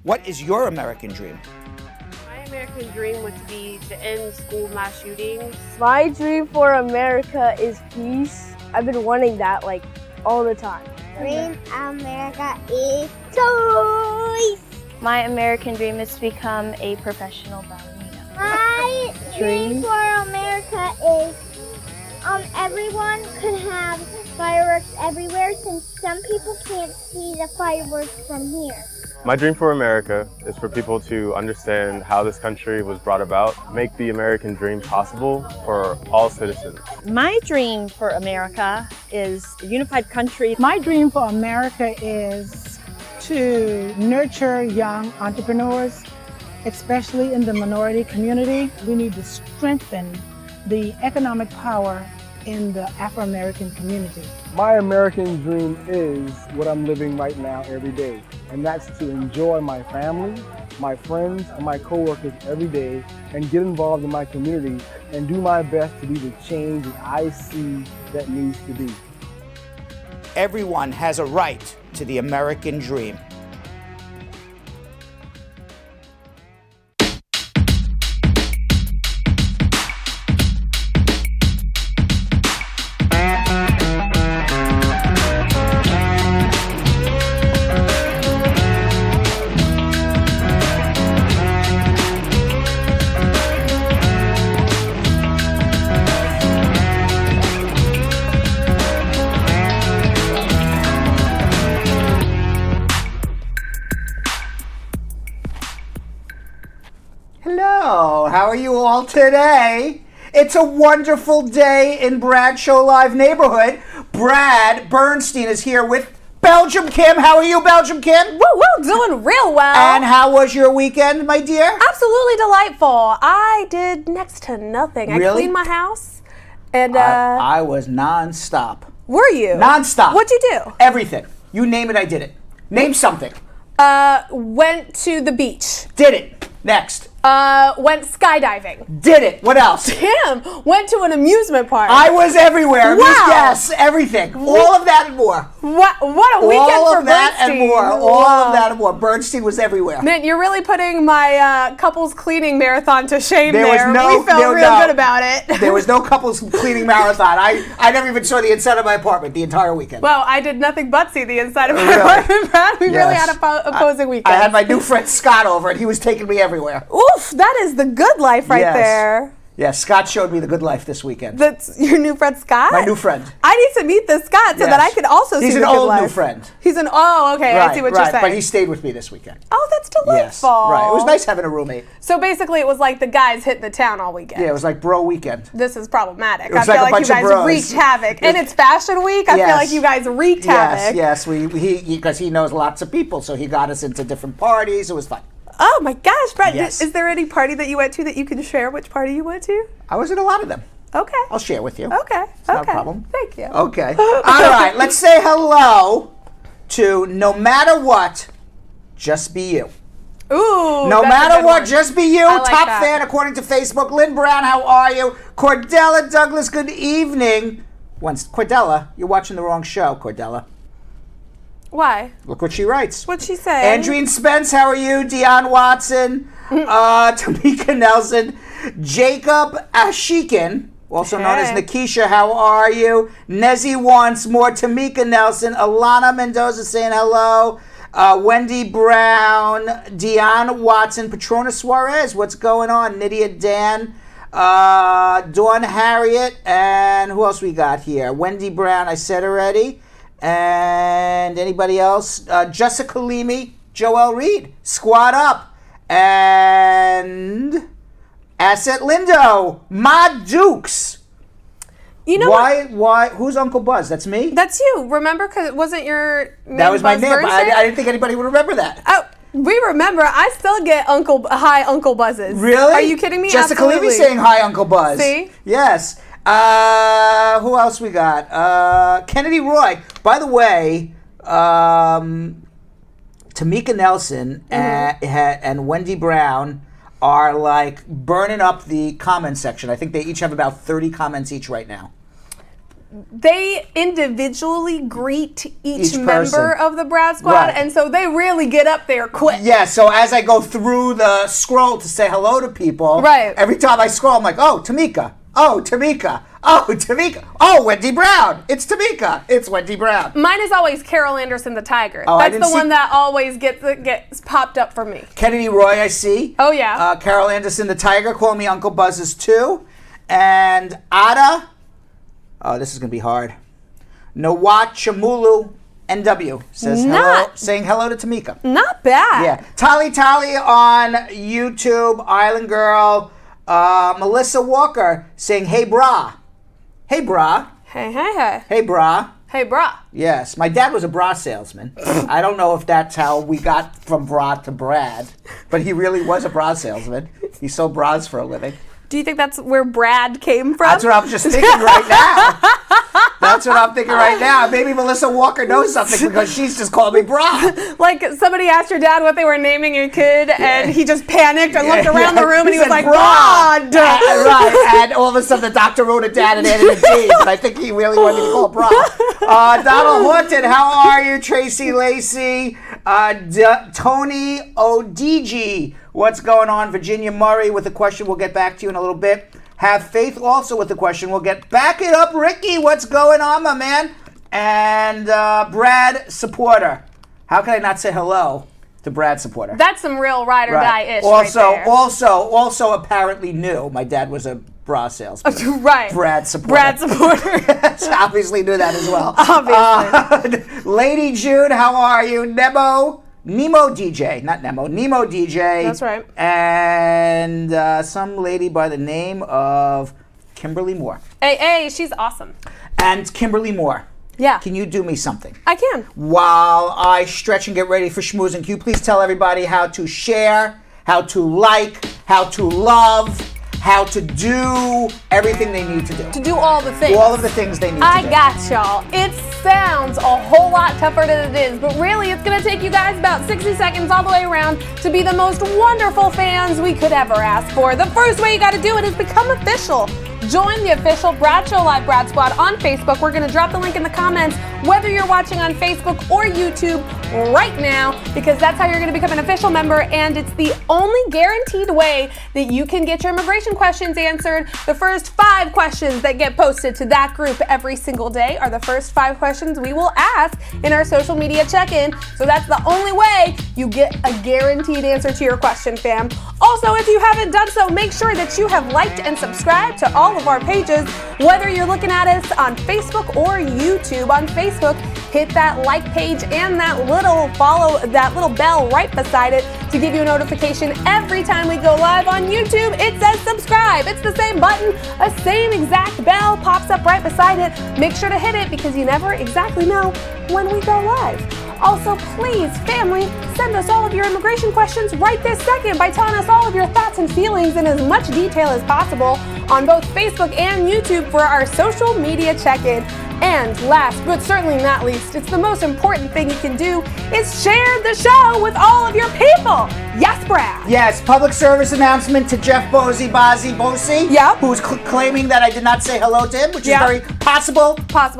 What is your American dream? My American dream would be to end school mass shootings. My dream for America is peace. I've been wanting that like all the time. Dream America is toys. My American dream is to become a professional ballerina. My dream for America is everyone could have fireworks everywhere since some people can't see the fireworks from here. My dream for America is for people to understand how this country was brought about, make the American dream possible for all citizens. My dream for America is a unified country. My dream for America is to nurture young entrepreneurs, especially in the minority community. We need to strengthen the economic power in the Afro-American community. My American dream is what I'm living right now every day, and that's to enjoy my family, my friends, and my coworkers every day and get involved in my community and do my best to be the change that I see that needs to be. Everyone has a right to the American dream. Hello, how are you all today? It's a wonderful day in Bradshaw Live neighborhood. Brad Bernstein is here with Belgium Kim. How are you, Belgium Kim? Woo, doing real well. And how was your weekend, my dear? Absolutely delightful. I did next to nothing. Really? I cleaned my house, and I was nonstop. Were you? Nonstop. What'd you do? Everything. You name it, I did it. Name something. Went to the beach. Did it. Next. Went skydiving. Did it. What else? Tim went to an amusement park. I was everywhere. Wow. Yes, everything. All of that and more. What a weekend all for of that Bernstein. and more. All of that and more. Bernstein was everywhere. Man, you're really putting my couples cleaning marathon to shame there. We felt real good about it. There was no couples cleaning marathon. I never even saw the inside of my apartment the entire weekend. Well, I did nothing but see the inside of my apartment, Brad. We really had opposing weekends. I had my new friend Scott over, and he was taking me everywhere. Oof, that is the good life right there. Yeah, Scott showed me the good life this weekend. That's your new friend Scott? My new friend. I need to meet this Scott so that I could also see the good life. He's an old new friend. He's okay, I see what you're saying. But he stayed with me this weekend. Oh, that's delightful. Yes, right. It was nice having a roommate. So basically it was like the guys hitting the town all weekend. Yeah, it was like bro weekend. This is problematic. I feel like you guys wreaked havoc. And it's fashion week. I feel like you guys wreaked havoc. Yes, because he knows lots of people, so he got us into different parties. It was fun. Oh my gosh, Brett, yes. Is there any party that you went to that you can share which party you went to? I was in a lot of them. Okay. I'll share with you. Okay. It's not a problem. Thank you. Okay. All right, let's say hello to No Matter What, Just Be You. Ooh, No matter what, just be you. Like Top that. fan according to Facebook. Lynn Brown, how are you? Cordella Douglas, good evening. Cordella, you're watching the wrong show, Cordella. Why? Look what she writes. What'd she say? Andreen Spence, how are you? Dionne Watson, Tamika Nelson, Jacob Ashikin, also known as Nikisha, how are you? Nezzy wants more. Tamika Nelson, Alana Mendoza saying hello. Wendy Brown, Deanna Watson, Patrona Suarez, what's going on? Nydia Dan, Dawn Harriet, and who else we got here? Wendy Brown, I said already. And anybody else? Jessica Leamy, Joelle Reed, Squad Up, and Asset Lindo, Ma Dukes. You know why? Who's Uncle Buzz? That's me? That's you. Remember, because it wasn't your name. That was Buzz my name. Bernstein? I didn't think anybody would remember that. Oh, we remember. I still get hi Uncle Buzzes. Really? Are you kidding me? Jessica Absolutely. Levy saying hi Uncle Buzz. See? Yes. Who else we got? Kennedy Roy. By the way, Tamika Nelson and Wendy Brown are like burning up the comment section. I think they each have about 30 comments each right now. they individually greet each Each member person. of the Brad Squad, Right. and so they really get up there quick. Yeah, so as I go through the scroll to say hello to people, Right. every time I scroll, I'm like, oh, Tamika. Oh, Tamika. Oh, Tamika. Oh, Wendy Brown. It's Tamika. It's Wendy Brown. Mine is always Carol Anderson the Tiger. Oh, I That's didn't the see- one that always gets popped up for me. Kennedy Roy, I see. Oh, yeah. Carol Anderson the Tiger, call me Uncle Buzzes too. And Ada. Oh, this is going to be hard. Nawachamulu NW says hello, saying hello to Tamika. Not bad. Yeah. Tally on YouTube, Island Girl. Melissa Walker saying, hey, brah. Hey, brah. Hey, hey, hey. Hey, brah. Hey, brah. Yes. My dad was a bra salesman. I don't know if that's how we got from bra to Brad, but he really was a bra salesman. He sold bras for a living. Do you think that's where Brad came from? That's what I'm just thinking right now. That's what I'm thinking right now. Maybe Melissa Walker knows something because she's just called me bra. Like somebody asked your dad what they were naming your kid, and he just panicked and looked around the room, and he was said, like, "Bra." "Brad." Right, and all of a sudden the doctor wrote it down and added a D, but I think he really wanted me to call it bra. Donald Horton, how are you? Tracy Lacey, Tony Odigi, what's going on? Virginia Murray with a question. We'll get back to you in a little bit. Have Faith also with the question. We'll get back it up. Ricky, what's going on, my man? And Brad Supporter. How can I not say hello to Brad Supporter? That's some real ride or die-ish Also, right there. also apparently knew. My dad was a bra salesman. Right. Brad Supporter. Brad Supporter. Obviously knew that as well. Obviously. Lady June, how are you? Nemo DJ, not Nemo, Nemo DJ. That's right. And some lady by the name of Kimberly Moore. Hey, she's awesome. And Kimberly Moore. Yeah. Can you do me something? I can. While I stretch and get ready for schmooze, and can you please tell everybody how to share, how to like, how to love, how to do everything they need to do. To do all the things. All of the things they need to do. I got y'all. It sounds a whole lot tougher than it is, but really it's going to take you guys about 60 seconds all the way around to be the most wonderful fans we could ever ask for. The first way you got to do it is become official. Join the official Brad Show Live Brad Squad on Facebook. We're going to drop the link in the comments, whether you're watching on Facebook or YouTube right now, because that's how you're going to become an official member, and it's the only guaranteed way that you can get your immigration questions answered. The first 5 questions that get posted to that group every single day are the first 5 questions we will ask in our social media check-in. So that's the only way you get a guaranteed answer to your question, fam. Also, if you haven't done so, make sure that you have liked and subscribed to all of our pages, whether you're looking at us on Facebook or YouTube. On Facebook, hit that like page and that little bell right beside it to give you a notification every time we go live. On YouTube, it says subscribe. It's the same button, a same exact bell pops up right beside it. Make sure to hit it because you never exactly know when we go live. Also, please, family, send us all of your immigration questions right this second by telling us all of your thoughts and feelings in as much detail as possible on both Facebook and YouTube for our social media check-in. And last but certainly not least, it's the most important thing you can do is share the show with all of your people. Yes, Brad. Yes, public service announcement to Jeff Bosie, Yep. who's claiming that I did not say hello to him, which Yep. is very possible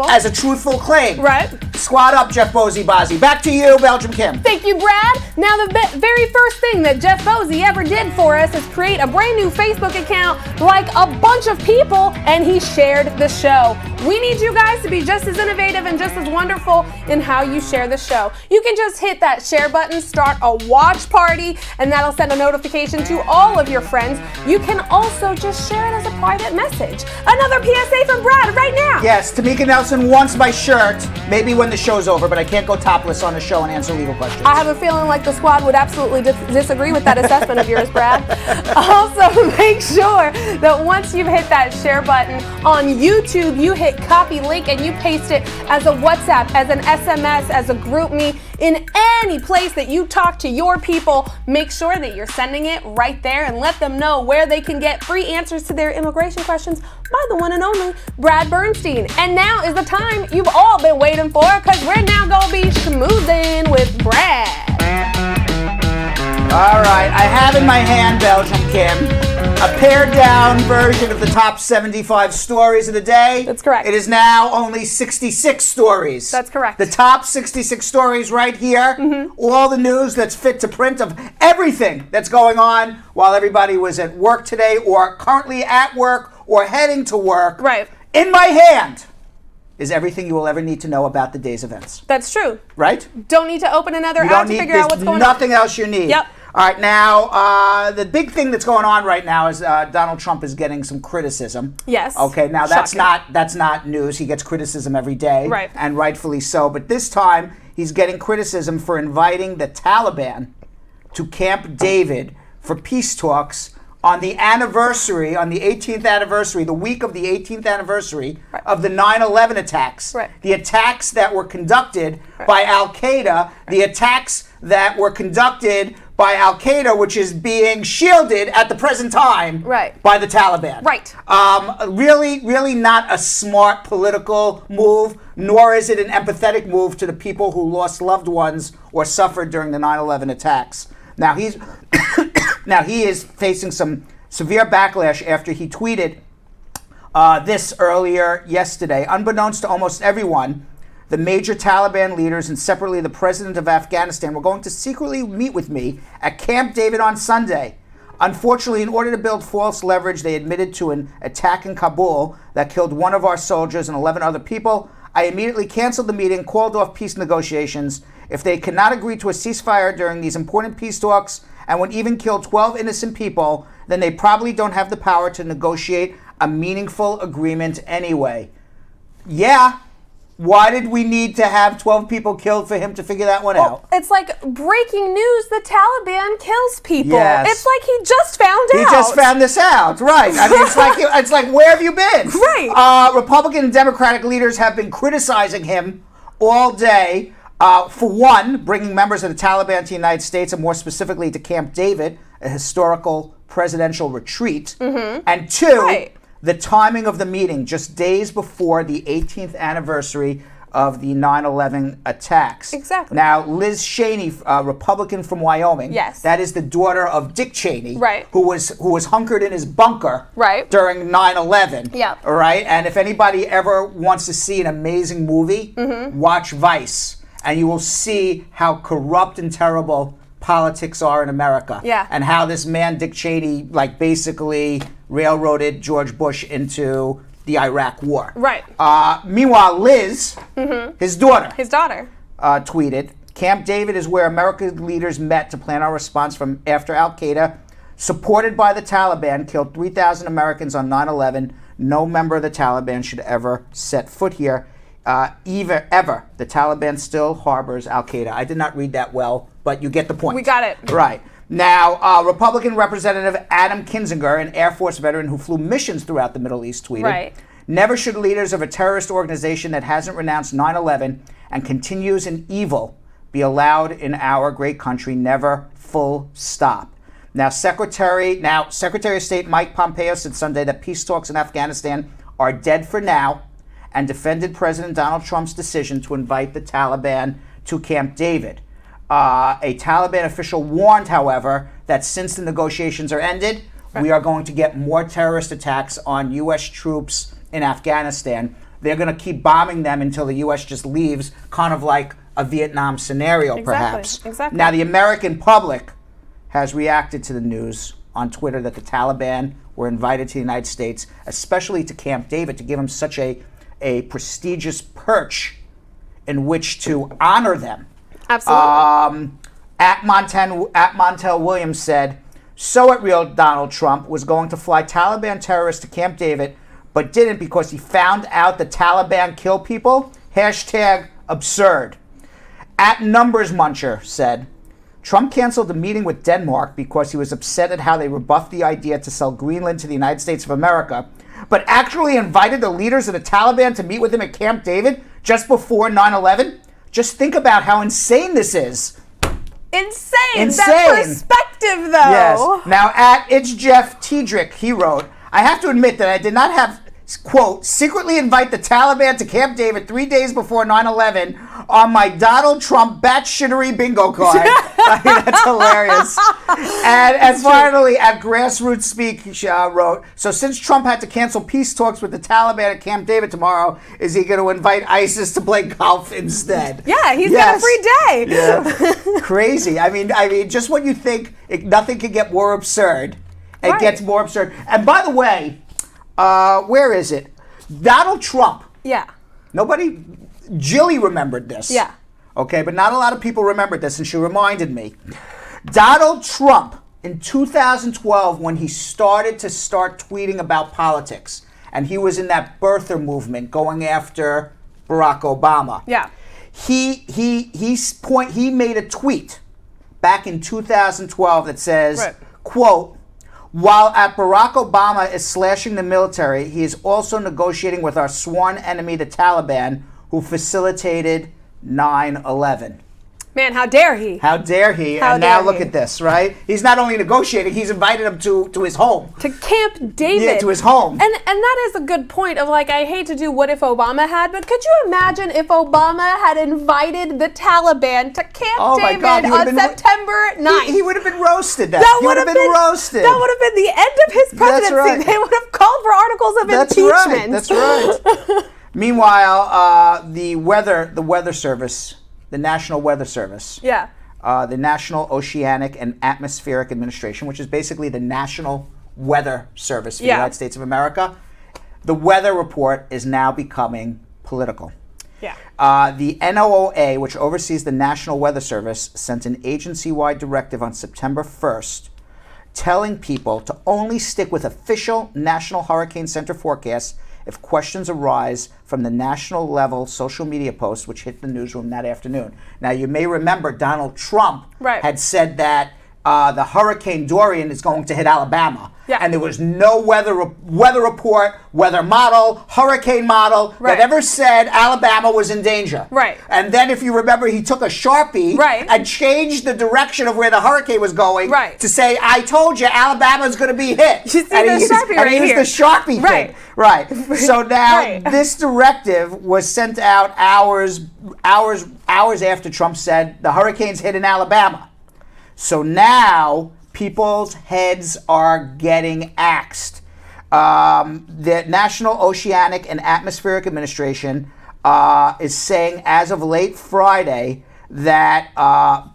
as a truthful claim. Right. Squad up, Jeff Bosie. Back to you, Belgium Kim. Thank you, Brad. Now, the very first thing that Jeff Bosie ever did for us is create a brand new Facebook account like a bunch of people, and he shared the show. We need you guys to be just as innovative and just as wonderful in how you share the show. You can just hit that share button, start a watch party, and that'll send a notification to all of your friends. You can also just share it as a private message. Another PSA from Brad right now. Yes, Tamika Nelson wants my shirt, maybe when the show's over, but I can't go topless on the show and answer legal questions. I have a feeling like the squad would absolutely disagree with that assessment of yours, Brad. Also, make sure that once you've hit that share button on YouTube, you hit copy link and you paste it as a WhatsApp, as an SMS, as a GroupMe, in any place that you talk to your people. Make sure that you're sending it right there and let them know where they can get free answers to their immigration questions by the one and only Brad Bernstein. And now is the time you've all been waiting for, because we're now gonna be schmoozing with Brad. All right, I have in my hand, Belgium Kim, a pared down version of the top 75 stories of the day. That's correct. It is now only 66 stories. That's correct. The top 66 stories right here. Mm-hmm. All the news that's fit to print of everything that's going on while everybody was at work today or currently at work or heading to work. Right. In my hand is everything you will ever need to know about the day's events. That's true. Right? Don't need to open another app to figure out what's going on. Nothing else you need. Yep. All right, now, the big thing that's going on right now is Donald Trump is getting some criticism. Yes. Okay, now that's not news. He gets criticism every day. Right. And rightfully so. But this time, he's getting criticism for inviting the Taliban to Camp David for peace talks on the anniversary, on the 18th anniversary, the week of the 18th anniversary of the 9/11 attacks. Right. The attacks that were conducted by Al-Qaeda, the attacks that were conducted by Al-Qaeda, which is being shielded at the present time by the Taliban. Right. Really not a smart political move, nor is it an empathetic move to the people who lost loved ones or suffered during the 9/11 attacks. Now he is facing some severe backlash after he tweeted this earlier yesterday. Unbeknownst to almost everyone, the major Taliban leaders and separately the president of Afghanistan were going to secretly meet with me at Camp David on Sunday. Unfortunately, in order to build false leverage, they admitted to an attack in Kabul that killed one of our soldiers and 11 other people. I immediately canceled the meeting, called off peace negotiations. If they cannot agree to a ceasefire during these important peace talks and would even kill 12 innocent people, then they probably don't have the power to negotiate a meaningful agreement anyway. Yeah. Why did we need to have 12 people killed for him to figure that one out? It's like breaking news, the Taliban kills people. Yes. It's like he just found out. He just found this out, right. I mean, it's like where have you been? Right. Republican and Democratic leaders have been criticizing him all day. For one, bringing members of the Taliban to the United States, and more specifically to Camp David, a historical presidential retreat. Mm-hmm. And two, the timing of the meeting, just days before the 18th anniversary of the 9/11 attacks. Exactly. Now, Liz Cheney, Republican from Wyoming, that is the daughter of Dick Cheney, who was hunkered in his bunker during 9/11. Yep. All right, and if anybody ever wants to see an amazing movie, watch Vice, and you will see how corrupt and terrible politics are in America. Yeah. And how this man, Dick Cheney, basically railroaded George Bush into the Iraq War. Right. Meanwhile, Liz, his daughter, tweeted, Camp David is where American leaders met to plan our response from after Al-Qaeda, supported by the Taliban, killed 3,000 Americans on 9/11. No member of the Taliban should ever set foot here. Ever. The Taliban still harbors Al-Qaeda. I did not read that well, but you get the point. We got it. Right. Now, Republican Representative Adam Kinzinger, an Air Force veteran who flew missions throughout the Middle East, tweeted, never should leaders of a terrorist organization that hasn't renounced 9/11 and continues in evil be allowed in our great country. Never, full stop. Now, Secretary of State Mike Pompeo said Sunday that peace talks in Afghanistan are dead for now, and defended President Donald Trump's decision to invite the Taliban to Camp David. A Taliban official warned, however, that since the negotiations are ended, we are going to get more terrorist attacks on U.S. troops in Afghanistan. They're going to keep bombing them until the U.S. just leaves, kind of like a Vietnam scenario, perhaps. Exactly. Now, the American public has reacted to the news on Twitter that the Taliban were invited to the United States, especially to Camp David, to give them such a prestigious perch in which to honor them. Absolutely. At Montel Williams said, so at real Donald Trump was going to fly Taliban terrorists to Camp David, but didn't because he found out the Taliban kill people? #absurd. At Numbers Muncher said, Trump canceled the meeting with Denmark because he was upset at how they rebuffed the idea to sell Greenland to the United States of America, but actually invited the leaders of the Taliban to meet with him at Camp David just before 9/11? Just think about how insane this is. Insane. That perspective, though. Yes. Now, at It's Jeff Tiedrick, he wrote, I have to admit that I did not have quote, secretly invite the Taliban to Camp David 3 days before 9/11 on my Donald Trump batshittery bingo card. I mean, that's hilarious. And finally, at Grassroots Speak, she wrote, so since Trump had to cancel peace talks with the Taliban at Camp David tomorrow, is he going to invite ISIS to play golf instead? Yeah, he's got a free day. Yeah. Crazy. I mean, just when you think nothing could get more absurd, it gets more absurd. And by the way, where is it? Donald Trump. Yeah. Jilly remembered this. Yeah. Okay, but not a lot of people remembered this, and she reminded me. Donald Trump, in 2012, when he started tweeting about politics, and he was in that birther movement going after Barack Obama. Yeah. He made a tweet back in 2012 that says, quote, while Barack Obama is slashing the military, he is also negotiating with our sworn enemy, the Taliban, who facilitated 9/11. Man, how dare he? How dare he? And now look at this, right? He's not only negotiating, he's invited him to his home. To Camp David. Yeah, to his home. And that is a good point of like, I hate to do what if Obama had, but could you imagine if Obama had invited the Taliban to Camp David on September 9th? He would have been roasted. That would have been roasted. That would have been the end of his presidency. That's right. They would have called for articles of impeachment. That's right. Meanwhile, the Weather Service, the National Weather Service, the National Oceanic and Atmospheric Administration, which is basically the National Weather Service for the United States of America, the weather report is now becoming political. Yeah. The NOAA, which oversees the National Weather Service, sent an agency-wide directive on September 1st telling people to only stick with official National Hurricane Center forecasts if questions arise from the national level social media posts which hit the newsroom that afternoon. Now, you may remember Donald Trump had said that the Hurricane Dorian is going to hit Alabama. Yeah. And there was no weather report, weather model, hurricane model that ever said Alabama was in danger. Right. And then if you remember, he took a Sharpie and changed the direction of where the hurricane was going to say, I told you Alabama's going to be hit. You see the Sharpie right here. And he used the Sharpie thing. Right. So now this directive was sent out hours after Trump said the hurricane's hit in Alabama. So now people's heads are getting axed. The National Oceanic and Atmospheric Administration is saying as of late Friday that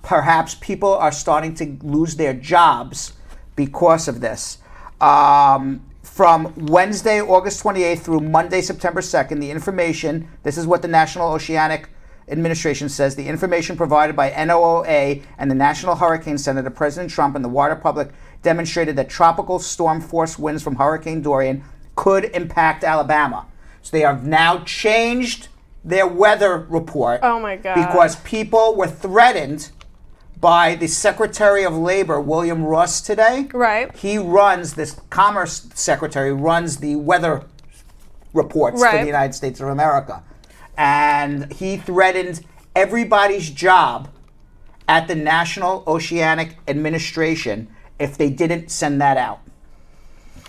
perhaps people are starting to lose their jobs because of this. From Wednesday, August 28th through Monday, September 2nd, the information, this is what the National Oceanic Administration says, the information provided by NOAA and the National Hurricane Center to President Trump and the wider public demonstrated that tropical storm force winds from Hurricane Dorian could impact Alabama. So they have now changed their weather report. Oh my God. Because people were threatened by the Secretary of Labor, William Ross, today. Right. He runs, this Commerce Secretary runs the weather reports for the United States of America. And he threatened everybody's job at the National Oceanic Administration if they didn't send that out.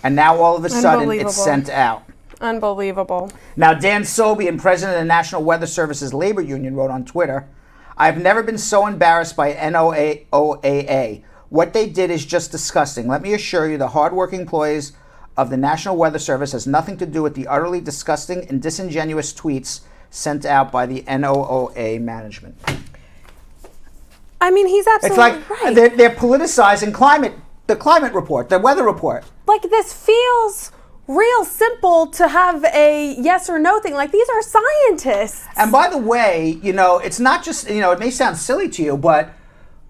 And now all of a sudden it's sent out. Unbelievable. Now Dan Sobian, president of the National Weather Service's labor union, wrote on Twitter, I've never been so embarrassed by NOAA. What they did is just disgusting. Let me assure you the hardworking employees of the National Weather Service has nothing to do with the utterly disgusting and disingenuous tweets sent out by the NOAA management. I mean, he's absolutely right. They're politicizing the climate report, the weather report. Like, this feels real simple to have a yes or no thing. Like, these are scientists. And by the way, it's not just, it may sound silly to you, but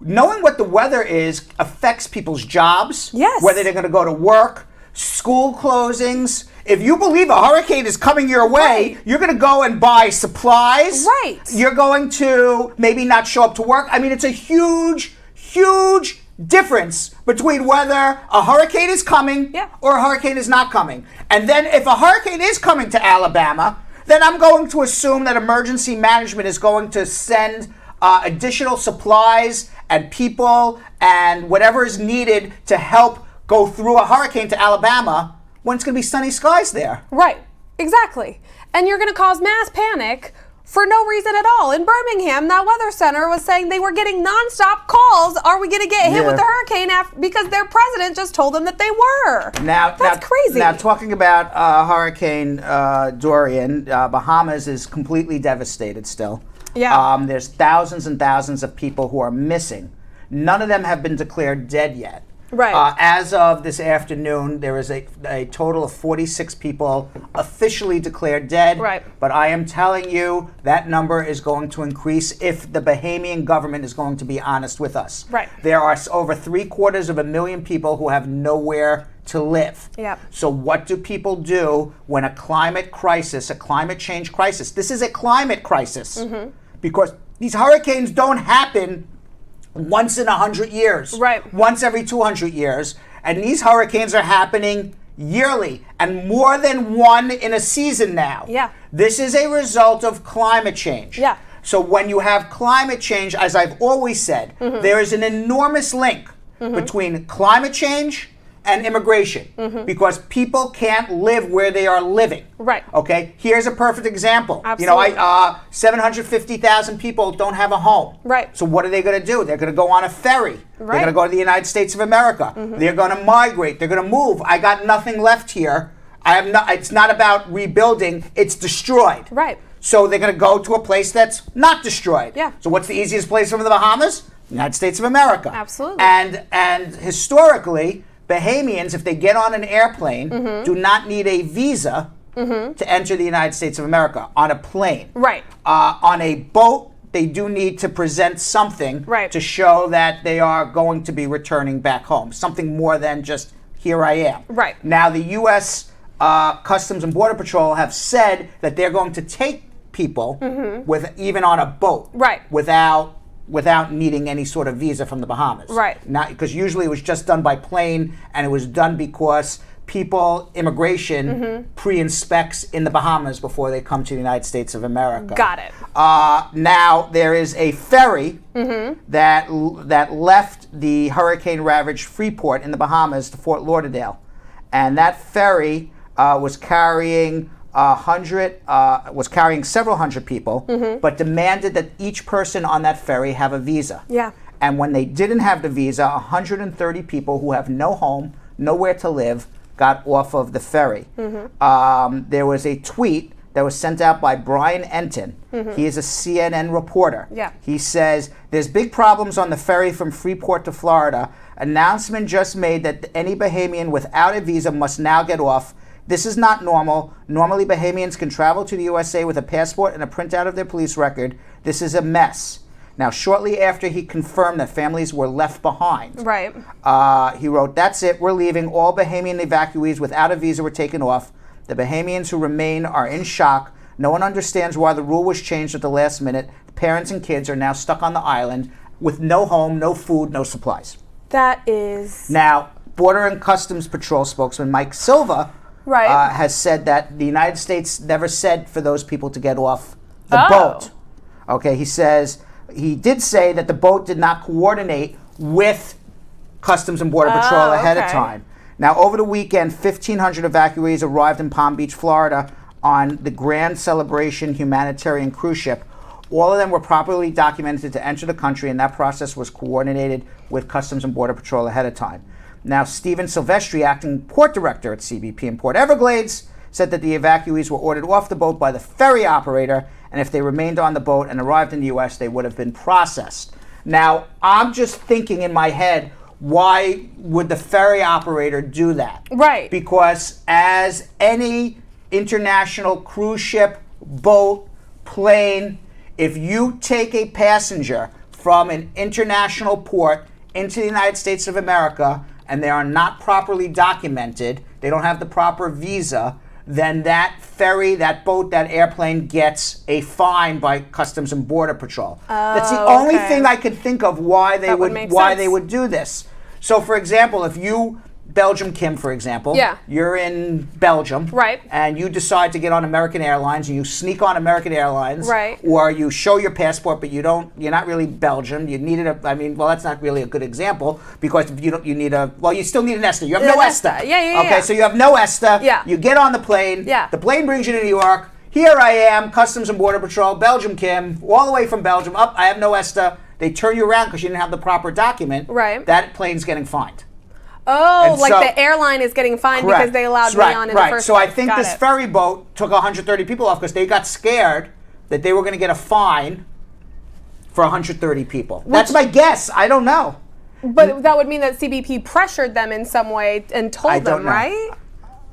knowing what the weather is affects people's jobs. Yes. Whether they're going to go to work, school closings. If you believe a hurricane is coming your way, you're going to go and buy supplies. Right. You're going to maybe not show up to work. I mean, it's a huge, huge difference between whether a hurricane is coming or a hurricane is not coming. And then if a hurricane is coming to Alabama, then I'm going to assume that emergency management is going to send additional supplies and people and whatever is needed to help go through a hurricane to Alabama when it's going to be sunny skies there. Right. Exactly. And you're going to cause mass panic for no reason at all. In Birmingham, that weather center was saying they were getting nonstop calls. Are we going to get hit with the hurricane because their president just told them that they were? That's crazy. Now, talking about Hurricane Dorian, Bahamas is completely devastated still. Yeah. There's thousands and thousands of people who are missing. None of them have been declared dead yet. Right. As of this afternoon, there is a total of 46 people officially declared dead. Right. But I am telling you that number is going to increase if the Bahamian government is going to be honest with us. Right. There are over 750,000 people who have nowhere to live. Yeah. So what do people do when a climate crisis, a climate change crisis, this is a climate crisis, because these hurricanes don't happen once in 100 years, right? Once every 200 years, and these hurricanes are happening yearly, and more than one in a season now. Yeah. This is a result of climate change. Yeah. So when you have climate change, as I've always said, there is an enormous link between climate change and immigration, because people can't live where they are living. Right. Okay. Here's a perfect example. Absolutely. 750,000 people don't have a home. Right. So what are they going to do? They're going to go on a ferry. Right. They're going to go to the United States of America. They're going to migrate. They're going to move. I got nothing left here. It's not about rebuilding. It's destroyed. Right. So they're going to go to a place that's not destroyed. Yeah. So what's the easiest place from the Bahamas? United States of America. Absolutely. And historically, Bahamians, if they get on an airplane, do not need a visa to enter the United States of America. On a plane. Right. On a boat, they do need to present something to show that they are going to be returning back home. Something more than just, here I am. Right. Now, the U.S. Customs and Border Patrol have said that they're going to take people with even on a boat. Right. Without needing any sort of visa from the Bahamas. Right. Not because usually it was just done by plane, and it was done because immigration pre-inspects in the Bahamas before they come to the United States of America. Got it. Now there is a ferry that left the hurricane-ravaged Freeport in the Bahamas to Fort Lauderdale, and that ferry was carrying several hundred people, but demanded that each person on that ferry have a visa. Yeah. And when they didn't have the visa, 130 people who have no home, nowhere to live, got off of the ferry. There was a tweet that was sent out by Brian Enton. He is a CNN reporter. Yeah. He says, "There's big problems on the ferry from Freeport to Florida. Announcement just made that any Bahamian without a visa must now get off. This is not normal. Normally, Bahamians can travel to the USA with a passport and a printout of their police record. This is a mess." Now, shortly after he confirmed that families were left behind, Right. He wrote, "That's it. We're leaving. All Bahamian evacuees without a visa were taken off. The Bahamians who remain are in shock. No one understands why the rule was changed at the last minute. Parents and kids are now stuck on the island with no home, no food, no supplies." That is... Now, Border and Customs Patrol spokesman Mike Silva has said that the United States never said for those people to get off the boat. Okay, he says, he did say that the boat did not coordinate with Customs and Border Patrol ahead of time. Now, over the weekend, 1,500 evacuees arrived in Palm Beach, Florida on the Grand Celebration humanitarian cruise ship. All of them were properly documented to enter the country, and that process was coordinated with Customs and Border Patrol ahead of time. Now, Stephen Silvestri, acting port director at CBP in Port Everglades, said that the evacuees were ordered off the boat by the ferry operator, and if they remained on the boat and arrived in the U.S., they would have been processed. Now, I'm just thinking in my head, why would the ferry operator do that? Right. Because as any international cruise ship, boat, plane, if you take a passenger from an international port into the United States of America and they are not properly documented, they don't have the proper visa, then that ferry, that boat, that airplane gets a fine by Customs and Border Patrol. That's the only thing I could think of why they would do this. So, for example, if you Belgium Kim, for example. Yeah. You're in Belgium. Right. And you decide to get on American Airlines, and you sneak on American Airlines. Right. Or you show your passport, but you're not really Belgian. You needed that's not really a good example, because you still need an ESTA. You have no ESTA. Yeah. Okay, so you have no ESTA. Yeah. You get on the plane. Yeah. The plane brings you to New York. Here I am, Customs and Border Patrol, Belgium Kim, all the way from Belgium. I have no ESTA. They turn you around because you didn't have the proper document. Right. That plane's getting fined. Oh, And like so- the airline is getting fined because they allowed me on in the first So place. I think Got this it. ferry boat took 130 people off because they got scared that they were going to get a fine for 130 people. That's my guess. I don't know. But that would mean that CBP pressured them in some way and told I don't them, know. right?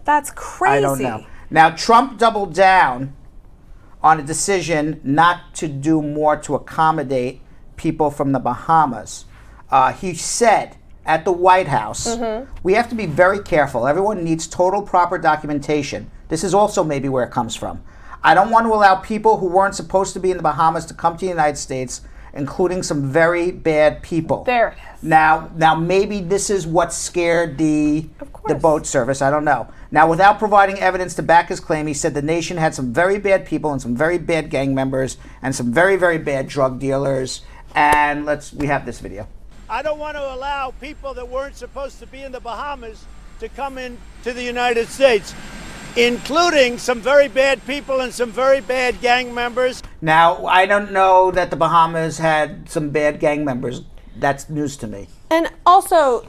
That's crazy. I don't know. Now, Trump doubled down on a decision not to do more to accommodate people from the Bahamas. He said at the White House, we have to be very careful. Everyone needs total proper documentation. This is also maybe where it comes from. I don't want to allow people who weren't supposed to be in the Bahamas to come to the United States, including some very bad people. There it is. Now maybe this is what scared the boat service. I don't know. Now, without providing evidence to back his claim, he said the nation had some very bad people and some very bad gang members and some very, very bad drug dealers. And we have this video. I don't want to allow people that weren't supposed to be in the Bahamas to come into the United States, including some very bad people and some very bad gang members. Now, I don't know that the Bahamas had some bad gang members. That's news to me. And also,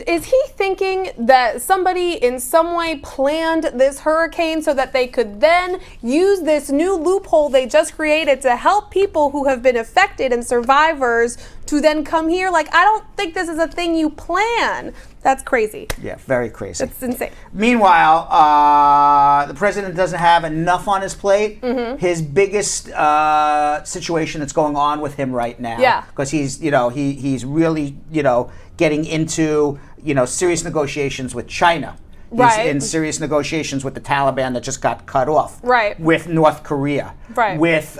is he thinking that somebody in some way planned this hurricane so that they could then use this new loophole they just created to help people who have been affected and survivors to then come here? Like, I don't think this is a thing you plan. That's crazy. Yeah, very crazy. It's insane. Meanwhile, the president doesn't have enough on his plate. His biggest situation that's going on with him right now, Yeah. because he's really getting into serious negotiations with China. He's Right. in serious negotiations with the Taliban that just got cut off. Right. With North Korea. Right. With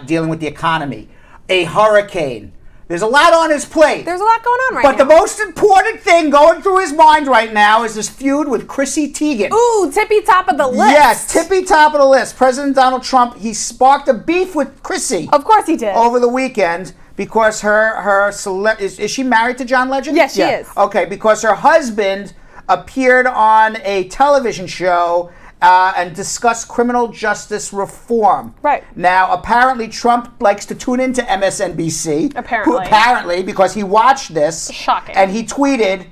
dealing with the economy, a hurricane. There's a lot on his plate. There's a lot going on right But now. the most important thing going through his mind right now is this feud with Chrissy Teigen. Ooh, tippy top of the list. Yes, tippy top of the list. President Donald Trump, he sparked a beef with Chrissy. Of course he did. Over the weekend because is she married to John Legend? Yes, she is. Okay, because her husband appeared on a television show and discussed criminal justice reform. Right. Now, apparently, Trump likes to tune into MSNBC. Apparently. Because he watched this. Shocking. And he tweeted,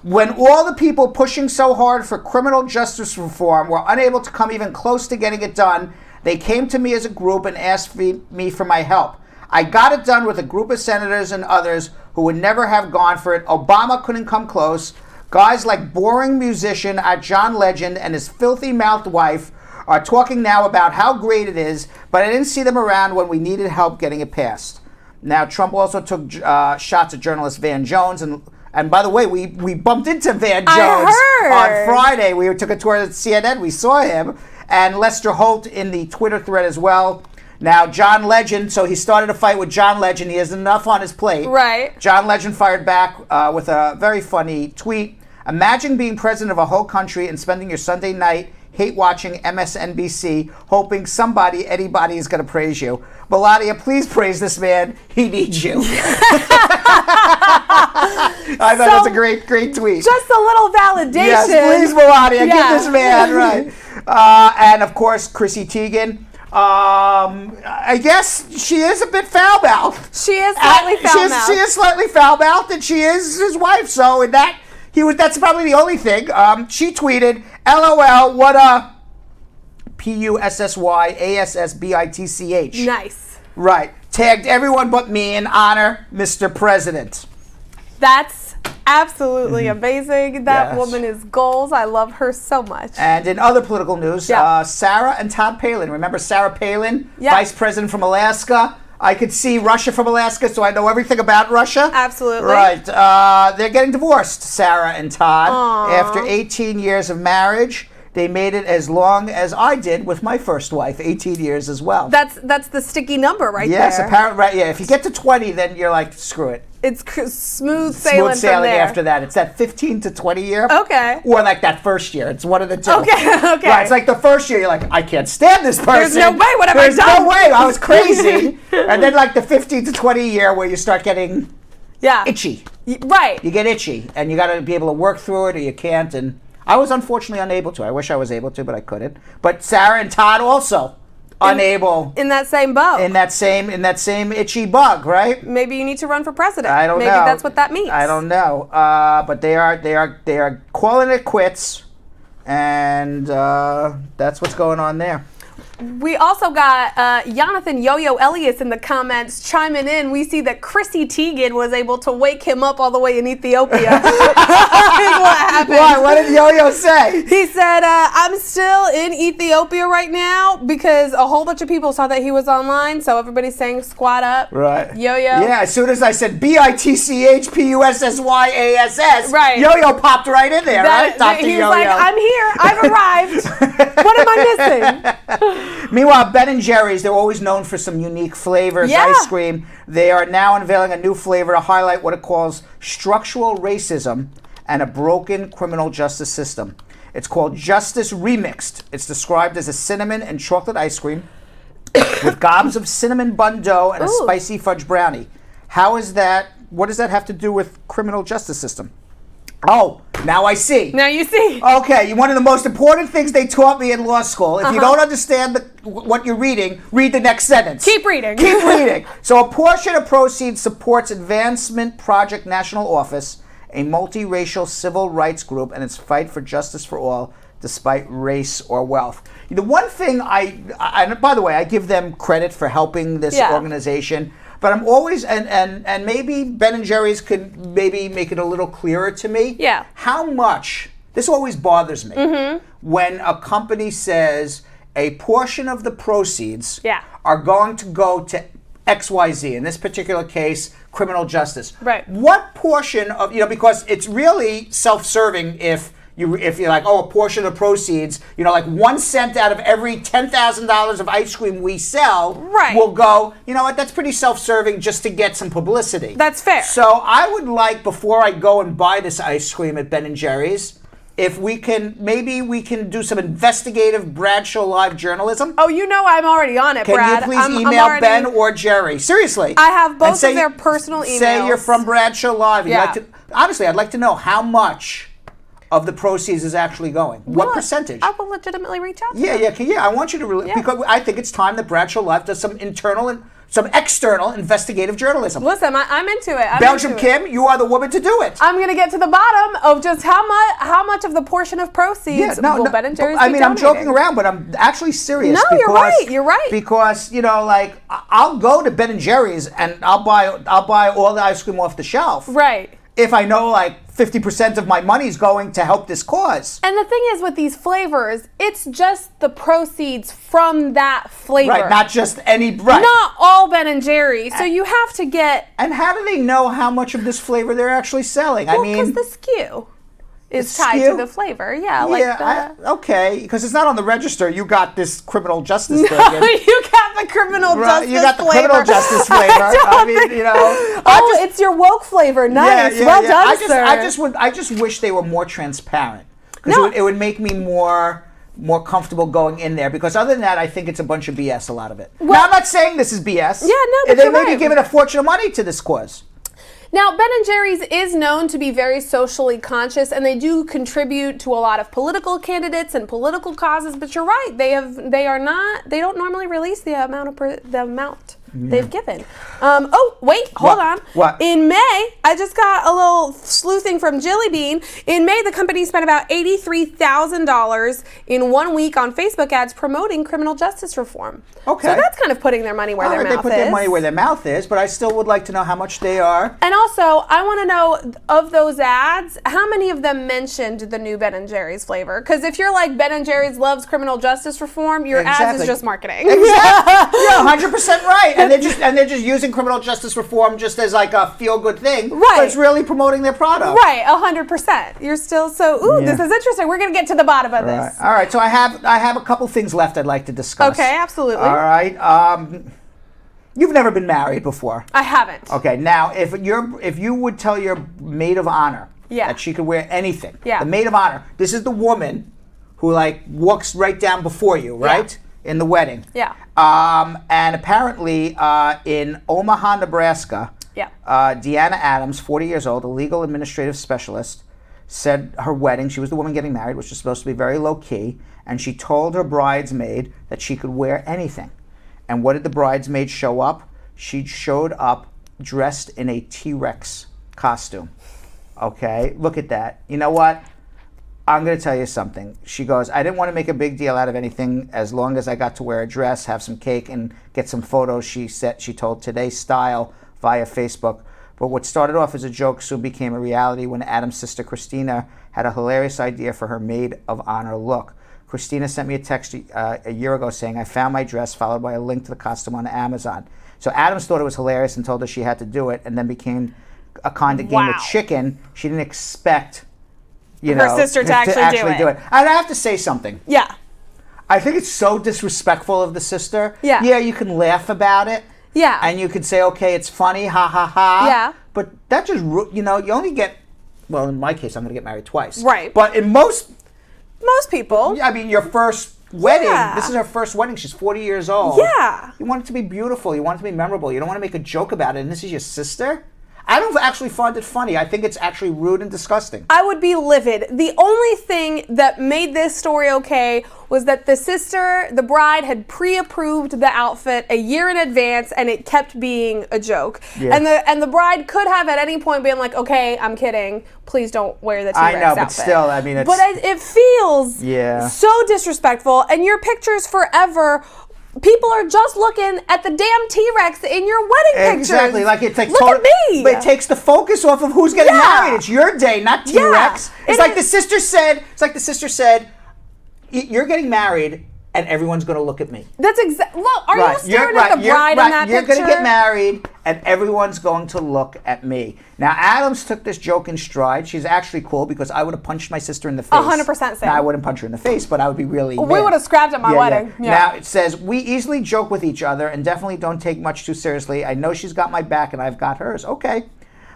when all the people pushing so hard for criminal justice reform were unable to come even close to getting it done, they came to me as a group and asked me for my help. I got it done with a group of senators and others who would never have gone for it. Obama couldn't come close. Guys like boring musician John Legend and his filthy-mouthed wife are talking now about how great it is, but I didn't see them around when we needed help getting it passed. Now, Trump also took shots at journalist Van Jones, and by the way, we bumped into Van Jones on Friday. We took a tour at CNN. We saw him, and Lester Holt in the Twitter thread as well. Now, John Legend, so he started a fight with John Legend. He has enough on his plate. Right. John Legend fired back with a very funny tweet. Imagine being president of a whole country and spending your Sunday night hate-watching MSNBC, hoping anybody is going to praise you. Melania, please praise this man. He needs you. I thought that's a great tweet. Just a little validation. Yes, please, Melania, give this man, right. And, of course, Chrissy Teigen. I guess she is a bit foul-mouthed. She is slightly foul-mouthed. She is slightly foul-mouthed, and she is his wife. So in that, that's probably the only thing. She tweeted, LOL, what a PUSSYASSBITCH. Nice. Right. Tagged everyone but me in honor, Mr. President. That's absolutely amazing. That Yes. woman is goals. I love her so much. And in other political news, Sarah and Todd Palin. Remember Sarah Palin, Vice President from Alaska? I could see Russia from Alaska, so I know everything about Russia. Absolutely. Right. They're getting divorced, Sarah and Todd. Aww. After 18 years of marriage. they made it as long as I did with my first wife, 18 years as well. That's the sticky number right there. Yes, apparently, right, yeah. If you get to 20, then you're like, screw it. It's smooth sailing Smooth sailing from there. after that. It's that 15 to 20 year. Okay. Or like that first year. It's one of the two. Okay, okay. Right, it's like the first year, you're like, I can't stand this person. There's no way, what have I There's done? no way, I was crazy. And then like the 15 to 20 year where you start getting itchy. Right. You get itchy, and you got to be able to work through it, or you can't. And I was unfortunately unable to. I wish I was able to, but I couldn't. But Sarah and Todd also unable in that same boat. In that same itchy bug, right? Maybe you need to run for president. I don't know. Maybe that's what that means. I don't know. But they are calling it quits, and that's what's going on there. We also got Jonathan Yo-Yo Elias in the comments chiming in. We see that Chrissy Teigen was able to wake him up all the way in Ethiopia. What happened? Why? What did Yo-Yo say? He said, I'm still in Ethiopia right now because a whole bunch of people saw that he was online, so everybody's saying squat up. Right. Yo-Yo. Yeah, as soon as I said BITCHPUSSYASS, right. Yo-Yo popped right in there, right? Dr. He's Yo-Yo. like, I'm here. I've arrived. What am I missing? Meanwhile, Ben & Jerry's, they're always known for some unique flavors, ice cream. They are now unveiling a new flavor to highlight what it calls structural racism and a broken criminal justice system. It's called Justice Remixed. It's described as a cinnamon and chocolate ice cream with gobs of cinnamon bun dough and a spicy fudge brownie. How is that? What does that have to do with criminal justice system? Oh, now I see. Now you see. Okay, one of the most important things they taught me in law school. If you don't understand what you're reading, read the next sentence. Keep reading. Keep reading. So a portion of proceeds supports Advancement Project National Office, a multiracial civil rights group, and its fight for justice for all, despite race or wealth. The one thing and by the way, I give them credit for helping this organization. But I'm always, and maybe Ben & Jerry's could maybe make it a little clearer to me. Yeah. How much, this always bothers me, when a company says a portion of the proceeds are going to go to XYZ, in this particular case, criminal justice. Right. What portion of, because it's really self-serving if you're like, a portion of proceeds, like 1 cent out of every $10,000 of ice cream we sell will go, you know what, that's pretty self-serving just to get some publicity. That's fair. So I would like, before I go and buy this ice cream at Ben & Jerry's, if maybe we can do some investigative Bradshaw Live journalism. Oh, I'm already on it, Brad. Can you please email Ben or Jerry? Seriously. I have both of their personal emails. Say you're from Bradshaw Live. Yeah. Honestly, I'd like to know how much of the proceeds is actually going. What percentage? I will legitimately reach out to them. Yeah. I want you to because I think it's time that Bradshaw Live does some internal and some external investigative journalism. Listen, I'm into it. Belgium Kim, you are the woman to do it. I'm going to get to the bottom of just how much of the portion of proceeds will Ben & Jerry's be I'm donating. joking around, but I'm actually serious. No, you're right. Because I'll go to Ben & Jerry's and I'll buy all the ice cream off the shelf. Right. If I know 50% of my money is going to help this cause. And the thing is with these flavors, it's just the proceeds from that flavor. Right, not just any, Not all Ben & Jerry's, so you have to get... And how do they know how much of this flavor they're actually selling? Well, because the SKU is tied to the flavor. Okay, because it's not on the register. You got this criminal justice thing. You got the criminal justice You got the flavor. criminal justice flavor. It's your woke flavor. Nice. Well done, sir. I just wish they were more transparent. Because it would make me more comfortable going in there. Because other than that, I think it's a bunch of BS, a lot of it. Well, now, I'm not saying this is BS. Yeah, no, but they may be giving a fortune of money to this cause. Now, Ben & Jerry's is known to be very socially conscious, and they do contribute to a lot of political candidates and political causes. But you're right; they don't normally release the amount they've given. Hold on. What? In May, I just got a little sleuthing from Jilly Bean. In May, the company spent about $83,000 in 1 week on Facebook ads promoting criminal justice reform. Okay. So that's kind of putting their money where their mouth is. They put their money where their mouth is, but I still would like to know how much they are. And also, I want to know, of those ads, how many of them mentioned the new Ben & Jerry's flavor? Because if you're like, Ben & Jerry's loves criminal justice reform, your ads is just marketing. Exactly. You're 100% right. and they're just using criminal justice reform just as like a feel good thing. Right. But it's really promoting their product. Right, 100%. You're still this is interesting. We're gonna get to the bottom of this. All right. So I have a couple things left I'd like to discuss. Okay, absolutely. All right. You've never been married before. I haven't. Okay. Now, if you would tell your maid of honor that she could wear anything, the maid of honor, this is the woman who like walks right down before you, right? In the wedding. Yeah. And apparently in Omaha, Nebraska, Deanna Adams, 40 years old, a legal administrative specialist, said her wedding, she was the woman getting married, which was supposed to be very low key, and she told her bridesmaid that she could wear anything. And what did the bridesmaid show up? She showed up dressed in a T-Rex costume. Okay, look at that. You know what? I'm going to tell you something. She goes, I didn't want to make a big deal out of anything as long as I got to wear a dress, have some cake, and get some photos, she told Today's Style via Facebook. But what started off as a joke soon became a reality when Adam's sister Christina had a hilarious idea for her maid of honor look. Christina sent me a text a year ago saying, I found my dress, followed by a link to the costume on Amazon. So Adams thought it was hilarious and told her she had to do it, and then became a kind of game of chicken. She didn't expect her sister to actually do it. And I have to say something. Yeah. I think it's so disrespectful of the sister. Yeah. Yeah, you can laugh about it. Yeah. And you could say, okay, it's funny, ha ha ha. Yeah. But that just, you only get, well, in my case, I'm going to get married twice. Right. But in most people. I mean, your first wedding, this is her first wedding. She's 40 years old. Yeah. You want it to be beautiful. You want it to be memorable. You don't want to make a joke about it. And this is your sister? I don't actually find it funny. I think it's actually rude and disgusting. I would be livid. The only thing that made this story okay was that the bride, had pre-approved the outfit a year in advance, and it kept being a joke. Yeah. And the bride could have at any point been like, okay, I'm kidding. Please don't wear the T-Rex outfit. I know, but still, I mean, it's... But it feels so disrespectful, and your pictures forever... People are just looking at the damn T-Rex in your wedding pictures. Exactly, like it's like look at me. But it takes the focus off of who's getting married. It's your day, not T-Rex. It's like the sister said. You're getting married, and everyone's going to look at me. That's exactly. Look, are you staring at the bride in that picture? You're going to get married, and everyone's going to look at me. Now, Adams took this joke in stride. She's actually cool because I would have punched my sister in the face. 100% same. Now, I wouldn't punch her in the face, but I would be really mad. We would have scrapped at my wedding. Yeah. Now, it says, we easily joke with each other and definitely don't take much too seriously. I know she's got my back, and I've got hers. Okay.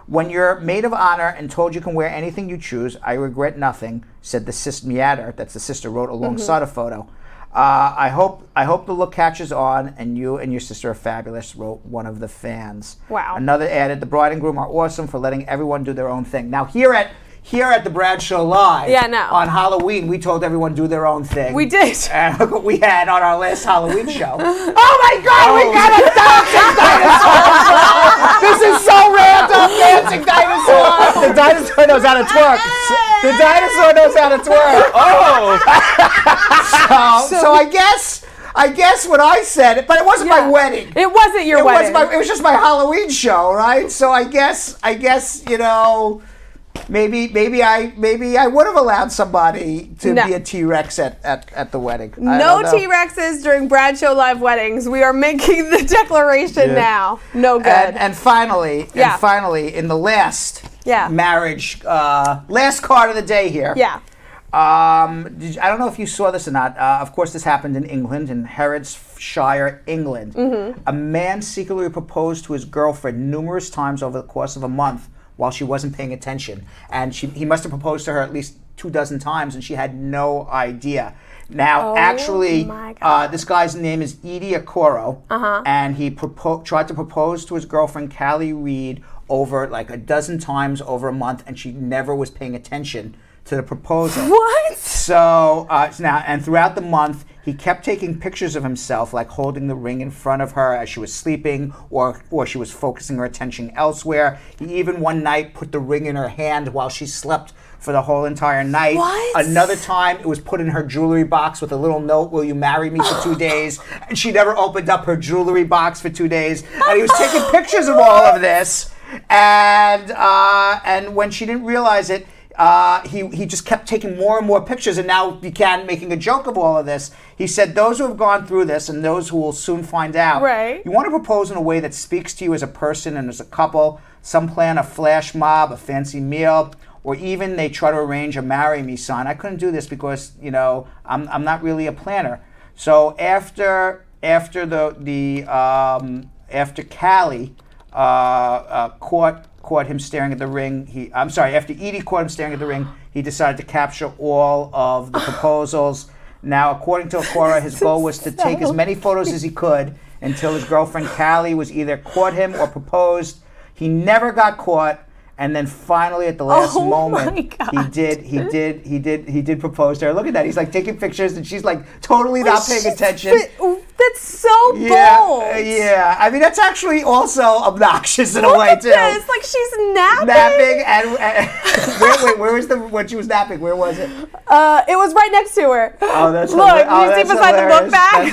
When you're maid of honor and told you can wear anything you choose, I regret nothing, said the sister Miatter, that's the sister, wrote alongside a photo. I hope the look catches on, and you and your sister are fabulous, wrote one of the fans. Wow. Another added, the bride and groom are awesome for letting everyone do their own thing. Now here at the Bradshaw Live on Halloween, we told everyone do their own thing. We did. And look what we had on our last Halloween show. Oh my God, we got a dancing dinosaur! This is so random, dancing dinosaur! The dinosaur knows how to twerk. The dinosaur knows how to twerk. Oh! So I guess what I said, but it wasn't my wedding. It wasn't your wedding. It was just my Halloween show, right? So I guess maybe I would have allowed somebody to be a T-Rex at the wedding. No T-Rexes during Bradshaw Live weddings. We are making the declaration now. No good. And finally, in the last marriage, last card of the day here. Yeah. I don't know if you saw this or not. Of course, this happened in England, in Herefordshire, England. Mm-hmm. A man secretly proposed to his girlfriend numerous times over the course of a month while she wasn't paying attention. And he must have proposed to her at least 24 times, and she had no idea. Now, this guy's name is Edie Okoro, and he tried to propose to his girlfriend, Callie Reed, over like 12 times over a month, and she never was paying attention to the proposal. What? So and throughout the month, he kept taking pictures of himself, like holding the ring in front of her as she was sleeping, or she was focusing her attention elsewhere. He even one night put the ring in her hand while she slept for the whole entire night. What? Another time, it was put in her jewelry box with a little note, "Will you marry me?" for 2 days. And she never opened up her jewelry box for 2 days. And he was taking pictures of all of this. And when she didn't realize it, he just kept taking more and more pictures and now began making a joke of all of this. He said, those who have gone through this and those who will soon find out, Right. you want to propose in a way that speaks to you as a person and as a couple. Some plan a flash mob, a fancy meal, or even they try to arrange a marry me sign. I couldn't do this because, I'm not really a planner. So after Callie caught him staring at the ring, after Edie caught him staring at the ring, he decided to capture all of the proposals. Now, according to Cora, his goal was to take as many photos as he could until his girlfriend Callie was either caught him or proposed. He never got caught. And then finally, at the last moment, he did propose to her. Look at that. He's like taking pictures, and she's like totally not paying attention. That's so bold. Yeah. I mean, that's actually also obnoxious in a way too. It's like she's napping. Wait, where was when she was napping? Where was it? It was right next to her. Oh, that's look. You see beside the book bag.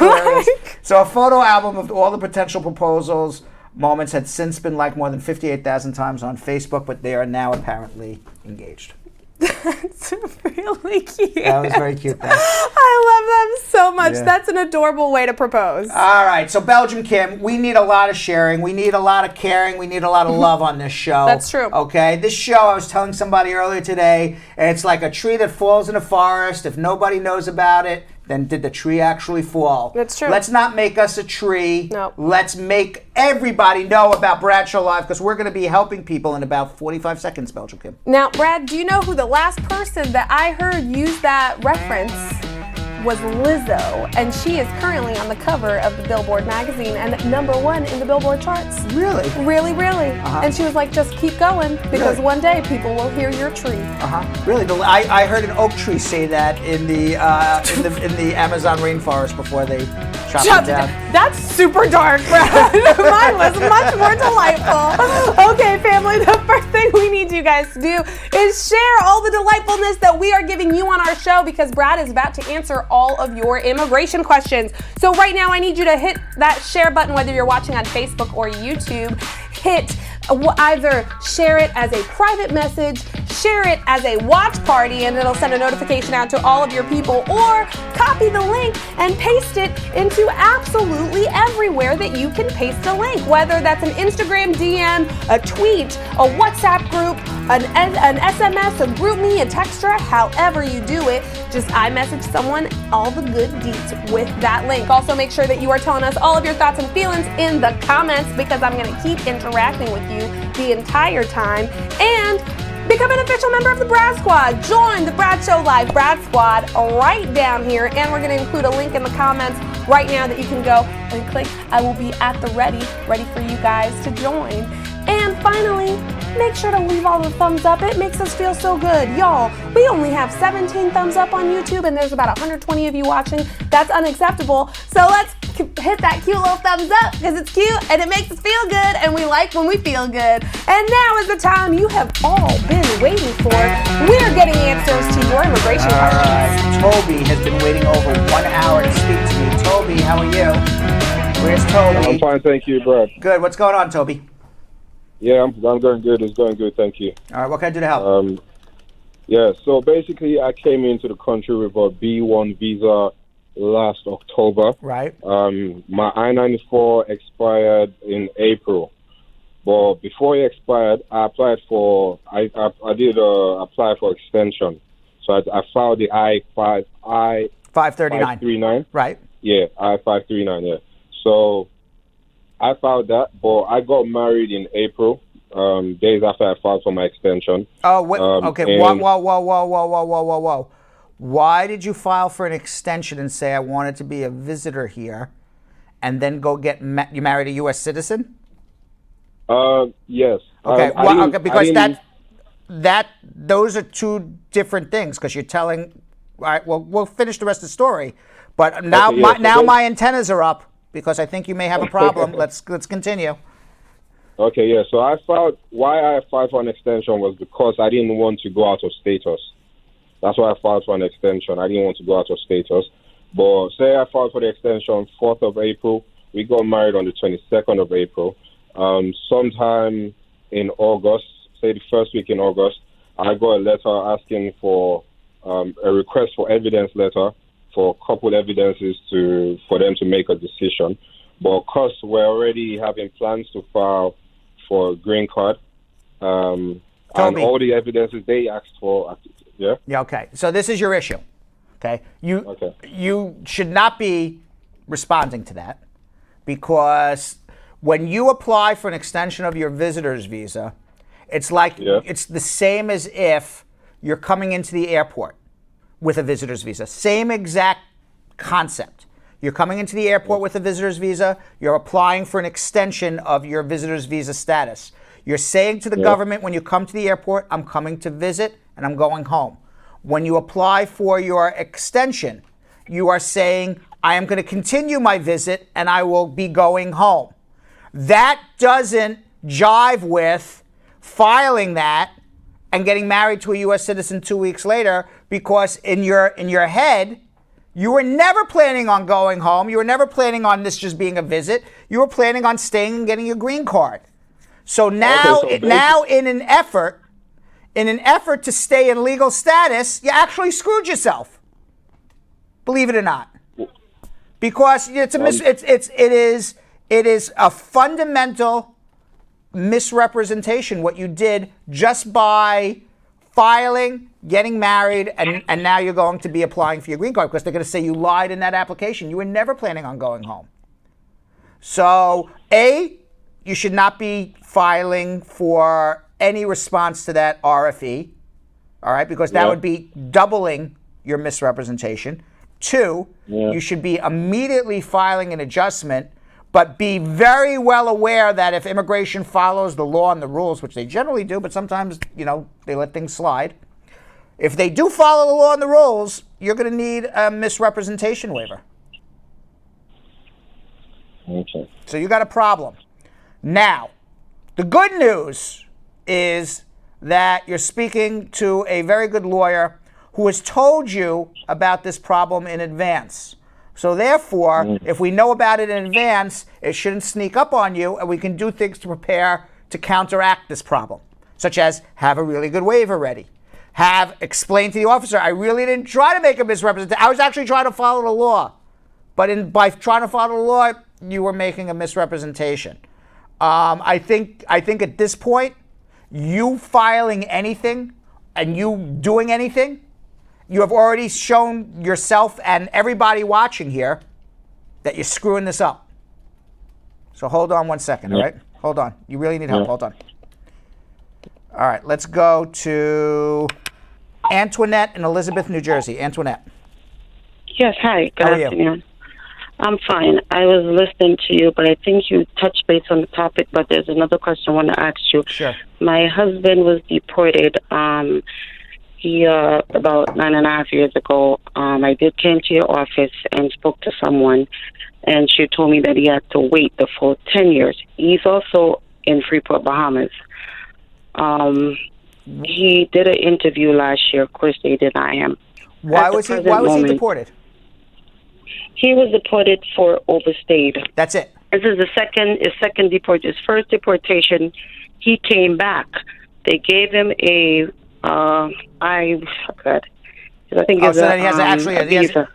So a photo album of all the potential proposals. Moments had since been liked more than 58,000 times on Facebook, but they are now apparently engaged. That's really cute. That was very cute. I love them so much. Yeah. That's an adorable way to propose. All right, so Belgium Kim, we need a lot of sharing. We need a lot of caring. We need a lot of love on this show. That's true. Okay, this show, I was telling somebody earlier today, it's like a tree that falls in a forest. If nobody knows about it, then did the tree actually fall? That's true. Let's not make us a tree. No. Let's make everybody know about Bradshaw Live because we're going to be helping people in about 45 seconds, Belgium Kim. Now, Brad, do you know who the last person that I heard use that reference was? Lizzo, and she is currently on the cover of the Billboard magazine and #1 in the Billboard charts. Really? Really, really. And she was like, just keep going because one day people will hear your tree. Really? I heard an oak tree say that in the Amazon rainforest before they chopped it down. That's super dark, Brad. Mine was much more delightful. Okay, family, the first thing we need you guys to do is share all the delightfulness that we are giving you on our show because Brad is about to answer all of your immigration questions. So right now I need you to hit that share button whether you're watching on Facebook or YouTube. Hit either share it as a private message, share it as a watch party, and it'll send a notification out to all of your people, or copy the link and paste it into absolutely everywhere that you can paste a link, whether that's an Instagram DM, a tweet, a WhatsApp group, an SMS, a GroupMe, a Textra, however you do it, just iMessage someone all the good deets with that link. Also make sure that you are telling us all of your thoughts and feelings in the comments because I'm going to keep interacting with you the entire time. And become an official member of the Brad Squad. Join the Bradshaw Live Brad Squad right down here, and we're going to include a link in the comments right now that you can go and click. I will be at the ready for you guys to join. And finally, make sure to leave all the thumbs up. It makes us feel so good. Y'all, we only have 17 thumbs up on YouTube, and there's about 120 of you watching. That's unacceptable. So let's hit that cute little thumbs up because it's cute and it makes us feel good, and we like when we feel good. And now is the time you have all been waiting for. We're getting answers to your immigration questions. Toby has been waiting over 1 hour to speak to me. Toby, how are you? Where's Toby? I'm fine, thank you, Brad. Good. What's going on, Toby? Yeah, I'm going good. It's going good, thank you. All right, what can I do to help? Yeah, so basically I came into the country with a B1 visa last October. Right. My I-94 expired in April. But before it expired, I applied for, I did apply for extension. So I filed the I-539. Right. Yeah, I-539, yeah. So I filed that, but I got married in April, days after I filed for my extension. Oh, wait, okay. Whoa. Why did you file for an extension and say I wanted to be a visitor here, and then go get you married a U.S. citizen? Yes. Okay. Because those are two different things. Because you're telling. All right. Well, we'll finish the rest of the story. But now, my antennas are up because I think you may have a problem. Let's continue. Okay. Yeah. So why I filed for an extension was because I didn't want to go out of status. That's why I filed for an extension. I didn't want to go out of status. But say I filed for the extension 4th of April. We got married on the 22nd of April. Sometime in August, say the first week in August, I got a letter asking for a request for evidence letter for a couple evidences for them to make a decision. But because we're already having plans to file for a green card, and all the evidences they asked for, yeah? Yeah, okay. So this is your issue, okay? You should not be responding to that because when you apply for an extension of your visitor's visa, it's like it's the same as if you're coming into the airport with a visitor's visa. Same exact concept. You're coming into the airport with a visitor's visa. You're applying for an extension of your visitor's visa status. You're saying to the government when you come to the airport, I'm coming to visit and I'm going home. When you apply for your extension, you are saying, I am going to continue my visit and I will be going home. That doesn't jive with filing that and getting married to a U.S. citizen 2 weeks later, because in your head, you were never planning on going home. You were never planning on this just being a visit. You were planning on staying and getting your green card. So now, in an effort to stay in legal status, you actually screwed yourself. Believe it or not, because it is a fundamental misrepresentation what you did just by filing, getting married, and now you're going to be applying for your green card because they're going to say you lied in that application. You were never planning on going home. So, you should not be filing for any response to that RFE, all right, because that would be doubling your misrepresentation. 2, you should be immediately filing an adjustment, but be very well aware that if immigration follows the law and the rules, which they generally do, but sometimes, they let things slide. If they do follow the law and the rules, you're going to need a misrepresentation waiver. Okay. So you got a problem. Now, the good news is that you're speaking to a very good lawyer who has told you about this problem in advance. So therefore, if we know about it in advance, it shouldn't sneak up on you, and we can do things to prepare to counteract this problem, such as have a really good waiver ready. Have explained to the officer, I really didn't try to make a misrepresentation. I was actually trying to follow the law. But by trying to follow the law, you were making a misrepresentation. I think at this point, you filing anything and you doing anything, you have already shown yourself and everybody watching here that you're screwing this up. So hold on 1 second, all right? Hold on. You really need help. Hold on. All right, let's go to Antoinette in Elizabeth, New Jersey. Antoinette. Yes, hi. Good afternoon. I'm fine. I was listening to you, but I think you touched base on the topic, but there's another question I want to ask you. Sure. My husband was deported He about 9.5 years ago, I did came to your office and spoke to someone, and she told me that he had to wait the full 10 years. He's also in Freeport, Bahamas. He did an interview last year. Of course, they deny him. Why was he deported? He was deported for overstayed. That's it. This is his second deportation. His first deportation, he came back. They gave him a I forgot. I think it's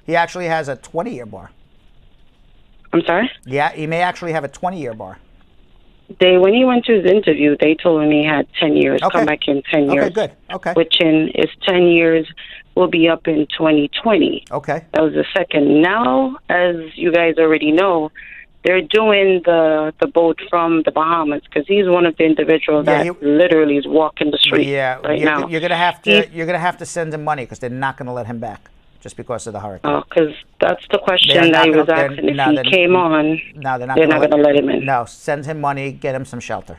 he actually has a 20-year bar. I'm sorry? Yeah, he may actually have a 20-year bar. When he went to his interview, they told him he had 10 years. Okay. Come back in 10 years. Okay, good. Okay. Which in his 10 years will be up in 2020. Okay. That was the second. Now, as you guys already know, they're doing the boat from the Bahamas because he's one of the individuals that literally is walking the street right now. You're gonna have to send him money because they're not gonna let him back just because of the hurricane. Oh, because that's the question that he was asking. If he came on, no, they're not gonna let him in. No, send him money, get him some shelter.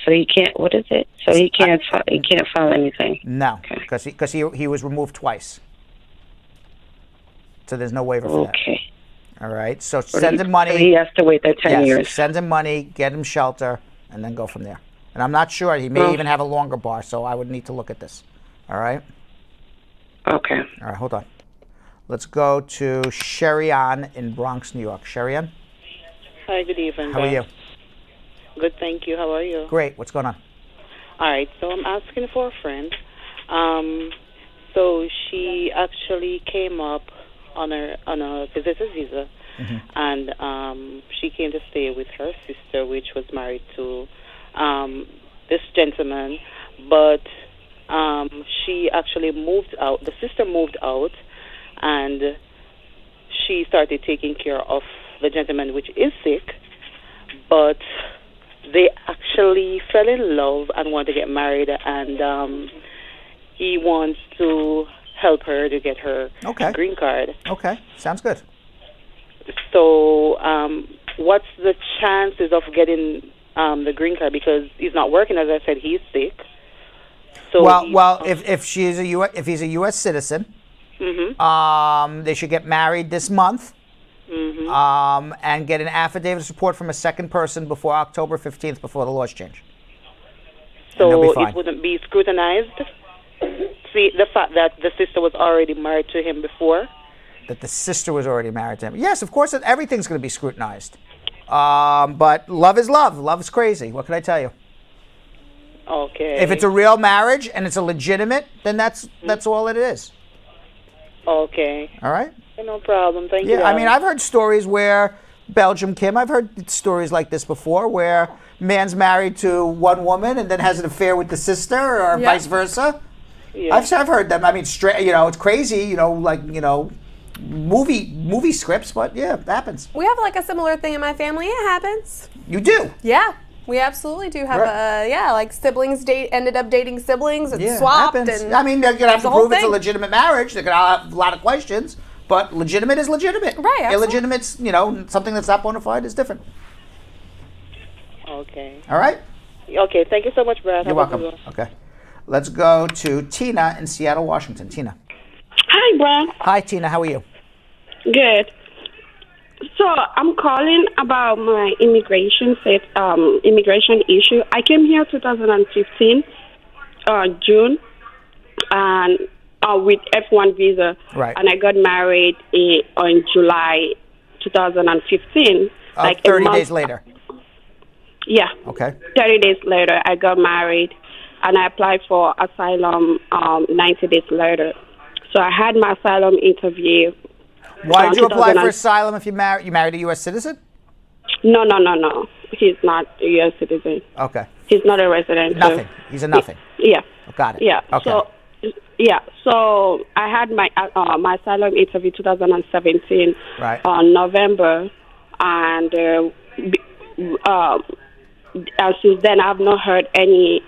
So he can't. What is it? So he can't file anything. No, because he was removed twice. So there's no waiver for that. Okay. All right, so send him money. So he has to wait that 10 years. Send him money, get him shelter, and then go from there. And I'm not sure. He may even have a longer bar, so I would need to look at this. All right? Okay. All right, hold on. Let's go to Sherry-Ann in Bronx, New York. Sherry-Ann? Hi, good evening. How are you? Good, thank you. How are you? Great. What's going on? All right, so I'm asking for a friend. So she actually came up on a visitor visa, and she came to stay with her sister, which was married to this gentleman. But she actually moved out. The sister moved out, and she started taking care of the gentleman, which is sick. But they actually fell in love and want to get married, and he wants to help her to get her green card. Okay, sounds good. So what's the chances of getting the green card? Because he's not working, as I said, he's sick. So well, if he's a U.S. citizen, they should get married this month. And get an affidavit of support from a second person before October 15th, before the laws change. So it wouldn't be scrutinized? See, the fact that the sister was already married to him before? That the sister was already married to him. Yes, of course, everything's going to be scrutinized. But love is love. Love is crazy. What can I tell you? Okay. If it's a real marriage and it's a legitimate, then that's all it is. Okay. All right? No problem. Thank you. Yeah, I mean, I've heard stories where Belgium Kim, I've heard stories like this before, where man's married to one woman and then has an affair with the sister, or vice versa. Yeah. I've heard them. I mean, it's crazy, movie scripts, but yeah, it happens. We have like a similar thing in my family. It happens. You do? Yeah. We absolutely do have like siblings ended up dating siblings and Yeah, swapped. happens. And I mean, they're gonna have to prove it's a thing. legitimate marriage. They're gonna have a lot of questions, but legitimate is legitimate. Right. Absolutely. Illegitimate's, something that's not bona fide is different. Okay. All right. Okay. Thank you so much, Brad. You're welcome. Okay. Let's go to Tina in Seattle, Washington. Tina. Hi, Brad. Hi, Tina. How are you? Good. So I'm calling about my immigration issue. I came here 2015, June, and with F1 visa. Right. And I got married on July 2015. 30 days later. Yeah. Okay. 30 days later, I got married, and I applied for asylum 90 days later. So I had my asylum interview. Why did you apply for asylum if you married a U.S. citizen? No. He's not a U.S. citizen. Okay. He's not a resident. Nothing. He's a nothing. Yeah. Got it. Yeah. Okay. So I had my my asylum interview 2017 on November, and since then I've not heard any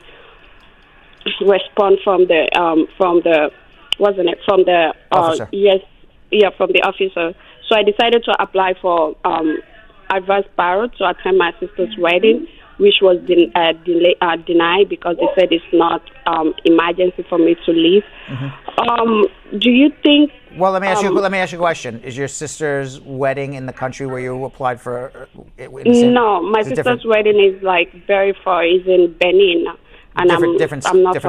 response from the officer. U.S. Yeah, from the officer. So I decided to apply for advance parole to attend my sister's wedding, which was denied because they said it's not emergency for me to leave. Do you think? Well, let me ask you a question. Is your sister's wedding in the country where you applied for? No, my sister's wedding is very far. It's in Benin, and different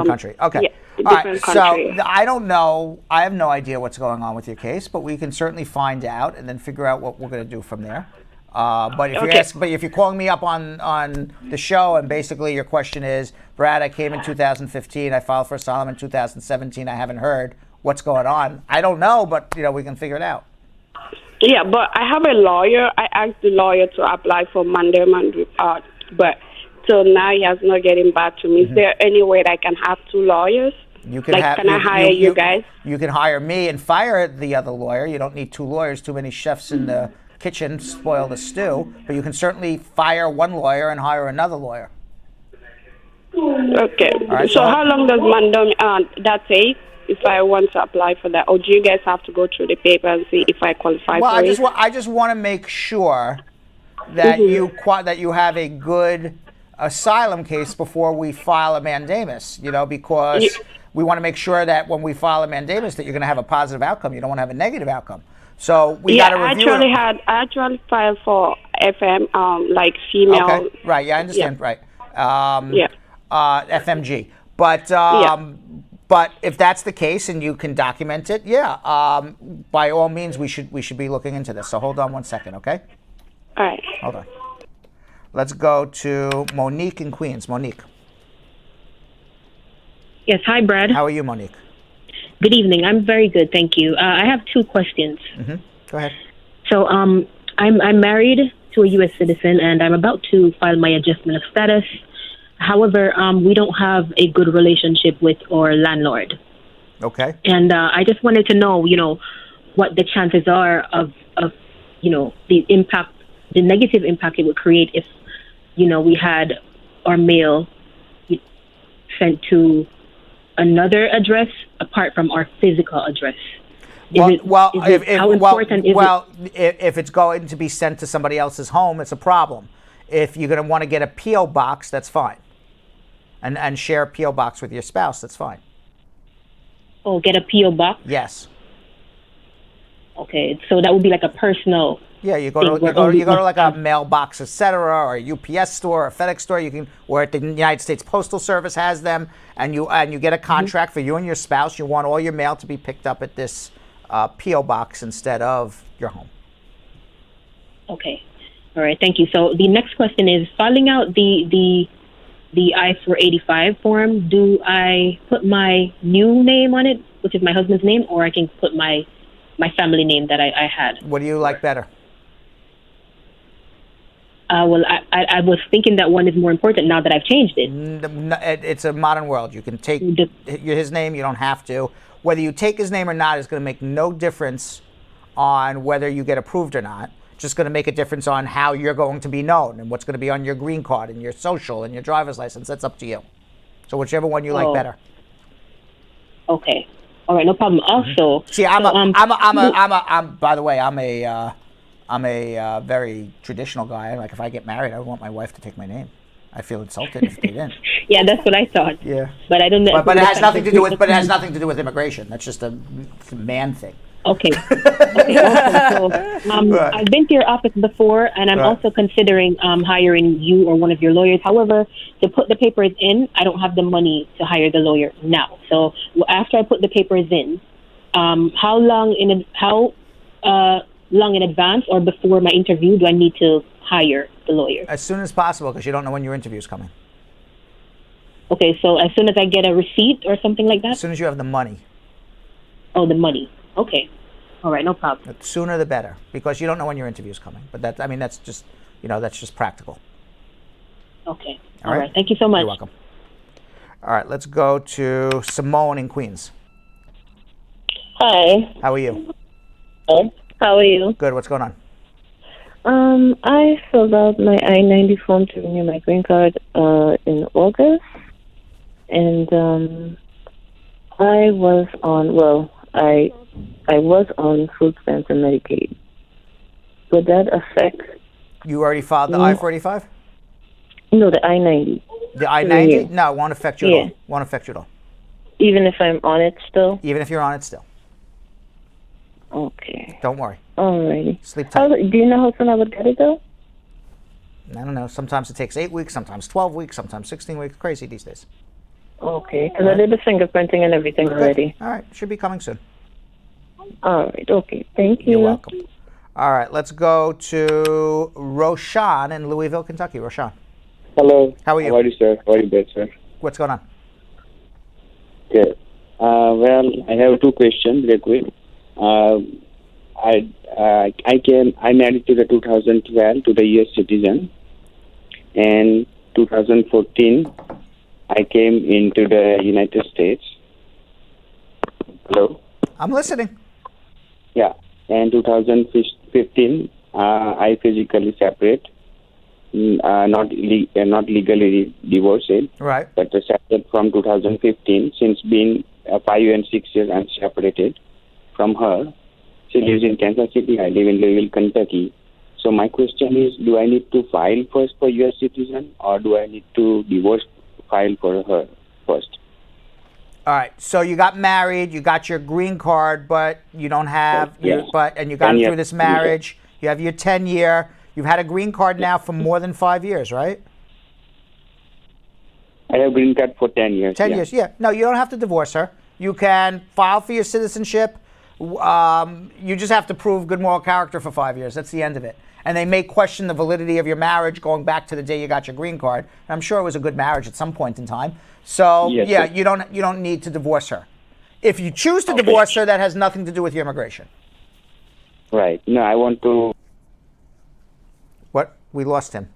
country. Okay. Yeah. All right, so I don't know. I have no idea what's going on with your case, but we can certainly find out and then figure out what we're going to do from there. But if you're calling me up on the show and basically your question is, Brad, I came in 2015, I filed for asylum in 2017, I haven't heard what's going on. I don't know, but we can figure it out. Yeah, but I have a lawyer. I asked the lawyer to apply for mandate, but till now he has not getting back to me. Is there any way that I can have two lawyers? You can can I hire you guys? You can hire me and fire the other lawyer. You don't need two lawyers. Too many chefs in the kitchen spoil the stew. But you can certainly fire one lawyer and hire another lawyer. Okay. Right, so how long does that take if I want to apply for that? Or do you guys have to go through the paper and see if I qualify for it? I just want to make sure that you have a good asylum case before we file a mandamus, because we want to make sure that when we file a mandamus that you're going to have a positive outcome. You don't want to have a negative outcome. So we got to review I actually filed for FM, female. Okay, right. Yeah, I understand. Right. FMG. But but if that's the case and you can document it, by all means we should be looking into this. So hold on one second, okay? All right. Hold on. Let's go to Monique in Queens. Monique. Yes, hi, Brad. How are you, Monique? Good evening. I'm very good, thank you. I have two questions. Go ahead. So, I'm married to a U.S. citizen, and I'm about to file my adjustment of status. However, we don't have a good relationship with our landlord. Okay. And I just wanted to know, what the chances are of the impact, the negative impact it would create if, we had our mail sent to another address apart from our physical address. If it's going to be sent to somebody else's home, it's a problem. If you're going to want to get a P.O. box, that's fine. And share a P.O. box with your spouse, that's fine. Oh, get a P.O. box? Yes. Okay, so that would be like a personal. Yeah, you go to like a mailbox, etc., or a UPS store, or a FedEx store. Or at the United States Postal Service has them, and you get a contract for you and your spouse. You want all your mail to be picked up at this P.O. box instead of your home. Okay, all right, thank you. So the next question is filling out the I-485 form. Do I put my new name on it, which is my husband's name, or I can put my family name that I had? What do you like better? Well, I was thinking that one is more important now that I've changed it. It's a modern world. You can take his name. You don't have to. Whether you take his name or not is going to make no difference on whether you get approved or not. It's just going to make a difference on how you're going to be known and what's going to be on your green card and your social and your driver's license. That's up to you. So whichever one you like better. Okay. All right, no problem. Also, see, by the way, I'm a very traditional guy. Like, if I get married, I want my wife to take my name. I feel insulted if they didn't. Yeah, that's what I thought. Yeah, but I don't know. But it has nothing to do with. But it has nothing to do with immigration. That's just a man thing. Okay. Awesome. So, I've been to your office before, and I'm also considering hiring you or one of your lawyers. However, to put the papers in, I don't have the money to hire the lawyer now. So after I put the papers in, how long in advance or before my interview do I need to hire the lawyer? As soon as possible, because you don't know when your interview is coming. Okay, so as soon as I get a receipt or something like that? As soon as you have the money. Oh, the money. Okay. All right, no problem. The sooner the better, because you don't know when your interview is coming. But that's just, that's just practical. Okay. All right. Thank you so much. You're welcome. All right, let's go to Simone in Queens. Hi. How are you? Hey. How are you? Good. What's going on? I filled out my I-90 form to renew my green card in August, and I was on food stamps and Medicaid. Would that affect? You already filed the I-485? No, the I-90. The I-90? No, it won't affect you at all. Won't affect you at all. Even if I'm on it still? Even if you're on it still. Okay. Don't worry. Alrighty. Sleep tight. Do you know how soon I would get it though? I don't know. Sometimes it takes 8 weeks, sometimes 12 weeks, sometimes 16 weeks. Crazy these days. Okay, because I did the fingerprinting and everything already. All right. Should be coming soon. All right. Okay. Thank you. You're welcome. All right. Let's go to Roshan in Louisville, Kentucky. Roshan. Hello. How are you? How are you, sir? How are you, good, sir? What's going on? Good. Well, I have two questions real quick. I married to the 2012 to the U.S. citizen, and 2014 I came into the United States. Hello. I'm listening. Yeah, and 2015 I physically separate, not legally divorced, right? But separate from 2015. Since being 5 and 6 years, I'm separated from her. She lives in Kansas City. I live in Louisville, Kentucky. So my question is, do I need to file first for U.S. citizen, or do I need to file for her first? All right. So you got married, you got your green card, but you don't have, and you got through this marriage. You have your 10-year. You've had a green card now for more than 5 years, right? I have green card for 10 years. 10 years, yeah. No, you don't have to divorce her. You can file for your citizenship you just have to prove good moral character for 5 years. That's the end of it. And they may question the validity of your marriage going back to the day you got your green card. And I'm sure it was a good marriage at some point in time. So Yes, yeah, sir. you don't need to divorce her. If you choose to divorce her, that has nothing to do with your immigration. Right. No, I want to. What? We lost him.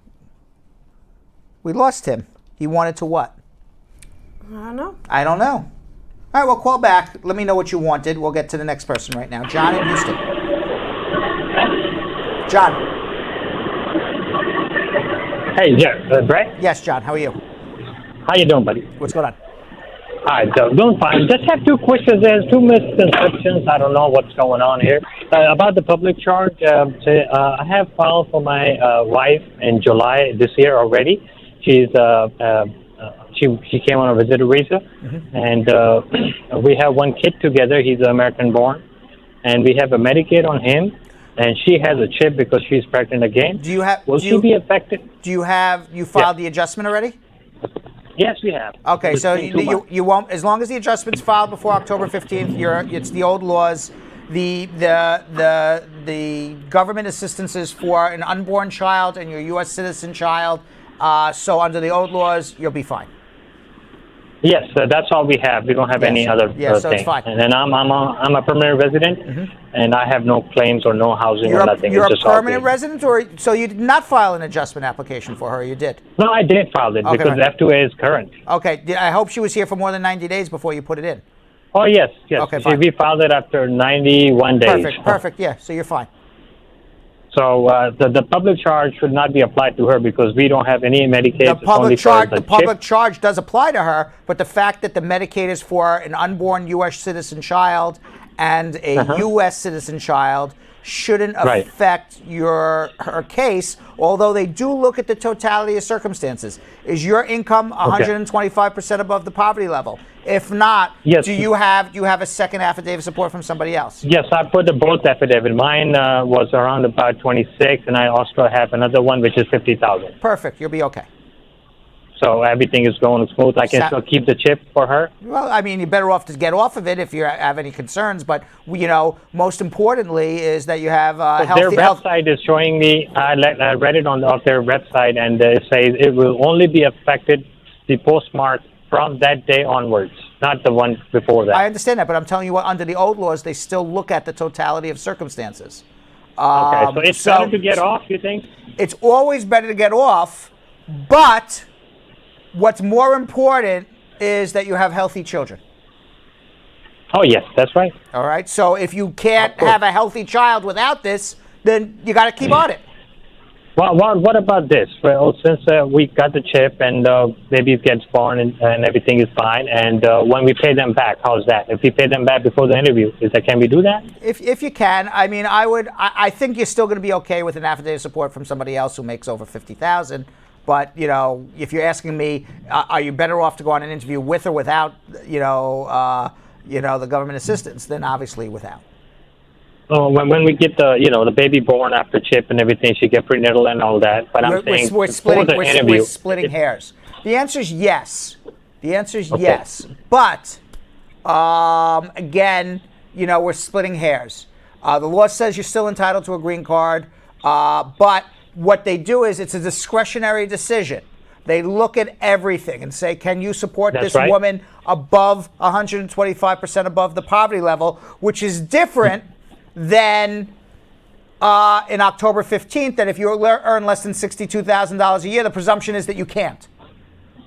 We lost him. He wanted to what? I don't know. I don't know. All right, well, call back. Let me know what you wanted. We'll get to the next person right now. John in Houston. John. Hey, yeah, Brett? Yes, John. How are you? How you doing, buddy? What's going on? All right, doing fine. Just have two questions. There's two misconceptions. I don't know what's going on here. About the public charge, I have filed for my wife in July this year already. She's she came on a visitor visa, and we have one kid together. He's American-born, and we have a Medicaid on him. And she has a chip because she's pregnant again. Do you have? Will she be affected? Do you have? You filed the adjustment already? Yes, we have. Okay, so Within 2 months. you won't, as long as the adjustment's filed before October 15th. It's the old laws. The government assistances for an unborn child and your U.S. citizen child. So under the old laws, you'll be fine. Yes, that's all we have. We don't have any other so thing. it's fine. And then I'm a permanent resident, and I have no claims or no housing or nothing. You're It's a just all permanent good. resident, or so you did not file an adjustment application for her? You did. No, I did file it Okay, because fine. F2A is current. Okay, I hope she was here for more than 90 days before you put it in. Oh, yes. Okay, fine. We filed it after 91 days. Perfect. Yeah, so you're fine. So the public charge should not be applied to her because we don't have any Medicaid. The It's only for the public chip. charge does apply to her, but the fact that the Medicaid is for an unborn U.S. citizen child and a U.S. citizen child shouldn't Right. affect her case, although they do look at the totality of circumstances. Is your income 125% above the poverty level? If not, Yes. do you have a second affidavit support from somebody else? Yes, I put the both affidavit. Mine was around about 26, and I also have another one which is 50,000. Perfect. You'll be okay. So everything is going smooth. I can still keep the chip for her. Well, I mean, you're better off to get off of it if you have any concerns. But most importantly is that you have Their website is showing me. I read it on their website, and it says it will only be affected the postmark from that day onwards, not the one before that. I understand that, but I'm telling you what, under the old laws, they still look at the totality of circumstances. Okay, so it's better to get off, you think? It's always better to get off, but what's more important is that you have healthy children. Oh, yes, that's right. All right, so if you can't have a healthy child without this, then you got to keep on it. Well, what about this? Well, since we got the chip and baby gets born and everything is fine, and when we pay them back, how's that? If we pay them back before the interview, can we do that? If you can, I mean, I think you're still going to be okay with an affidavit support from somebody else who makes over $50,000. But if you're asking me, are you better off to go on an interview with or without, the government assistance? Then obviously without. When we get the baby born after chip and everything, she get prenatal and all that. But we're splitting hairs. The answer is yes. The answer is yes. But again, we're splitting hairs. The law says you're still entitled to a green card, but what they do is it's a discretionary decision. They look at everything and say, can you support this woman above 125% above the poverty level, which is different than in October 15th, that if you earn less than $62,000 a year, the presumption is that you can't.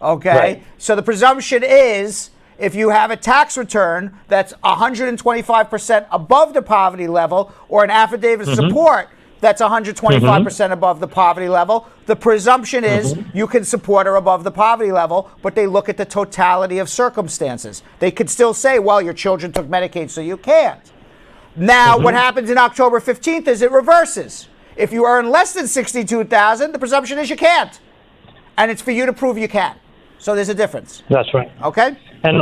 Okay? Right. So the presumption is if you have a tax return that's 125% above the poverty level or an affidavit of support that's 125% above the poverty level, the presumption is you can support her above the poverty level, but they look at the totality of circumstances. They could still say, well, your children took Medicaid, so you can't. Now, what happens in October 15th is it reverses. If you earn less than $62,000, the presumption is you can't. And it's for you to prove you can. So there's a difference. That's right. Okay? And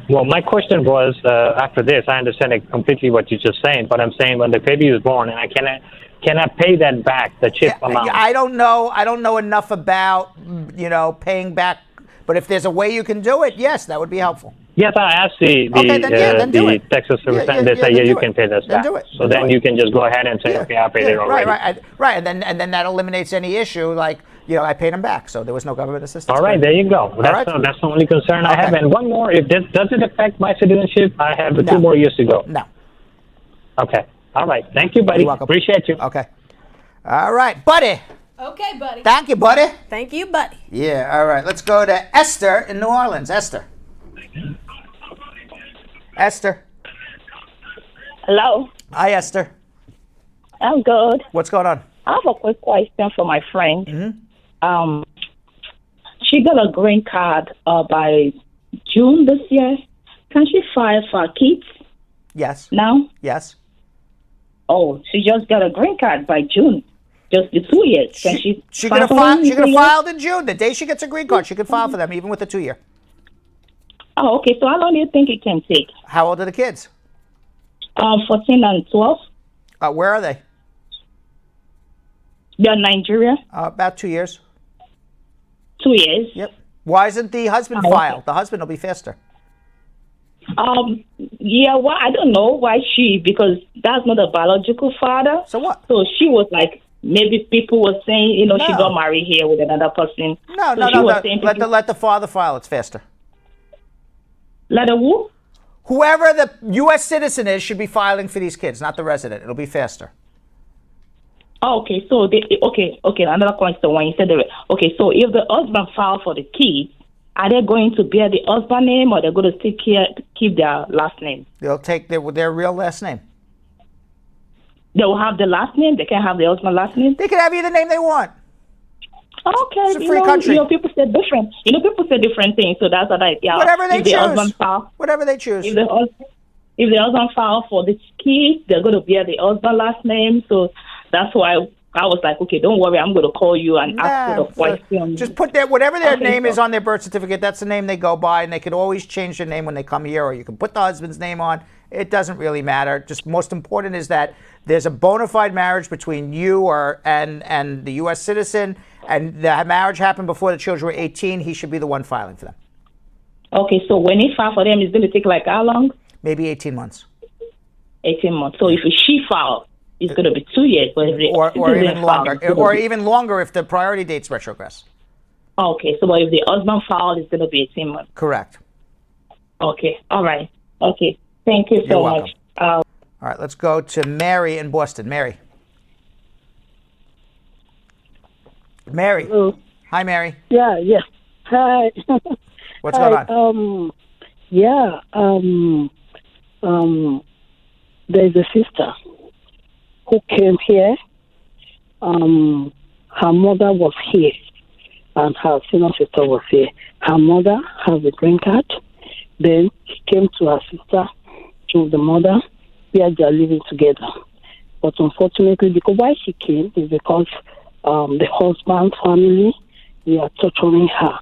my question was, after this, I understand completely what you're just saying, but I'm saying when the baby is born, and I cannot pay that back, the chip amount. I don't know enough about, paying back. But if there's a way you can do it, yes, that would be helpful. Yes, I asked the Texas Service, and they say, you can pay this back. do it. So then you can just go ahead and say, okay, I paid it already. Right, and then that eliminates any issue, like, I paid them back, so there was no government assistance. All right, there you go. That's the only concern I have. And one more, does it affect my citizenship? I have 2 more years to go. No. Okay. All right. Thank you, buddy. You're welcome. Appreciate you. Okay. All right, buddy. Okay, buddy. Thank you, buddy. Thank you, buddy. Yeah, all right. Let's go to Esther in New Orleans. Esther. Esther. Hello. Hi, Esther. I'm good. What's going on? I have a quick question for my friend. Mm-hmm. She got a green card by June this year. Can she file for kids? Yes. Now? Yes. Oh, she just got a green card by June. Just the 2 years. Can she could have filed in June. The day she gets a green card, she could file for them, even with the 2 year. Oh, okay. So how long do you think it can take? How old are the kids? 14 and 12. Where are they? They're in Nigeria. About 2 years. 2 years. Yep. Why isn't the husband filed? The husband will be faster. Yeah, well, I don't know why because that's not a biological father. So what? So she was like, maybe people were saying, she got married here with another person. No. Let the father file. It's faster. Let the who? Whoever the U.S. citizen is should be filing for these kids, not the resident. It'll be faster. Oh, okay. So, okay. Another question when you said that. Okay, so if the husband filed for the kids, are they going to bear the husband name or they're going to keep their last name? They'll take their real last name. They will have the last name? They can't have the husband's last name? They can have either name they want. Okay. It's a free country. People say different. People say different things, so that's what whatever they choose. Whatever they choose. If the husband file for the kids, they're going to bear the husband's last name, so that's why I was like, okay, don't worry, I'm going to call you and ask for the question. Just put whatever their name is on their birth certificate, that's the name they go by, and they could always change their name when they come here, or you can put the husband's name on. It doesn't really matter. Just most important is that there's a bona fide marriage between you and the U.S. citizen, and the marriage happened before the children were 18. He should be the one filing for them. Okay, so when he filed for them, it's going to take like how long? Maybe 18 months. 18 months. So if she filed, it's going to be 2 years. But or even longer. Or even longer if the priority date's retrogress. Okay, so if the husband filed, it's going to be 18 months. Correct. Okay, all right. Okay, thank you so much. All right, let's go to Mary in Boston. Mary. Hello. Hi, Mary. Yeah. Hi. What's going on? There's a sister who came here. Her mother was here, and her senior sister was here. Her mother has a green card. Then she came to her sister, to the mother, where they are living together. But unfortunately, because why she came is because the husband's family, they are torturing her.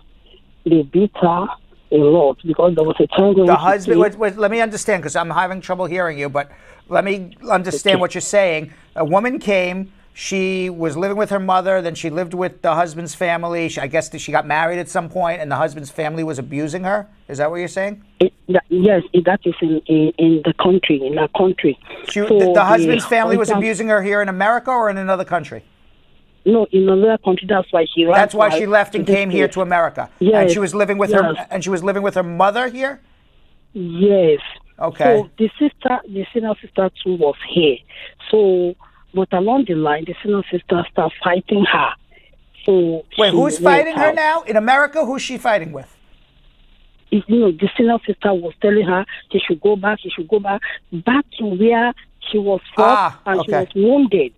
They beat her a lot because there was a time when the husband. Wait, let me understand because I'm having trouble hearing you. But let me understand what you're saying. A woman came. She was living with her mother. Then she lived with the husband's family. I guess she got married at some point, and the husband's family was abusing her. Is that what you're saying? Yes, that is in the country. In our country. The husband's family was abusing her here in America or in another country? No, in another country. That's why she. That's why she left and came here to America. Yes. And she was living with her. And she was living with her mother here. Yes. Okay. So the senior sister too was here. So, but along the line, the senior sister started fighting her. So wait, who's fighting her now in America? Who's she fighting with? The senior sister was telling her she should go back. She should go back to where she was from, and she was wounded.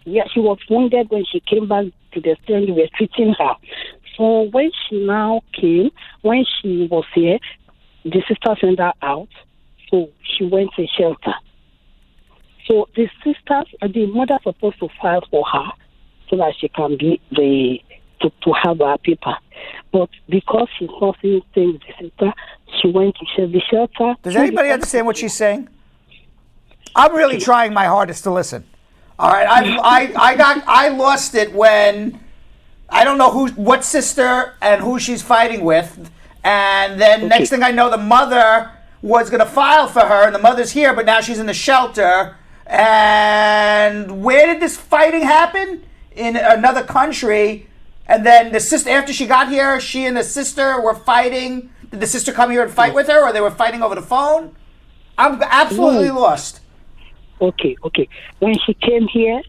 Yeah, she was wounded when she came back to the state. We were treating her. So when she now came, when she was here, the sister sent her out. So she went to shelter. So the mother supposed to file for her so that she can be to have her paper. But because she's not seeing things, the sister, she went to the shelter. Does anybody understand what she's saying? I'm really trying my hardest to listen. All right, I lost it when I don't know what sister and who she's fighting with, And then next thing I know, the mother was going to file for her, and the mother's here, but now she's in the shelter. And where did this fighting happen? In another country. And then the sister, after she got here, she and the sister were fighting. Did the sister come here and fight with her, or they were fighting over the phone? I'm absolutely lost. Okay. When she came here,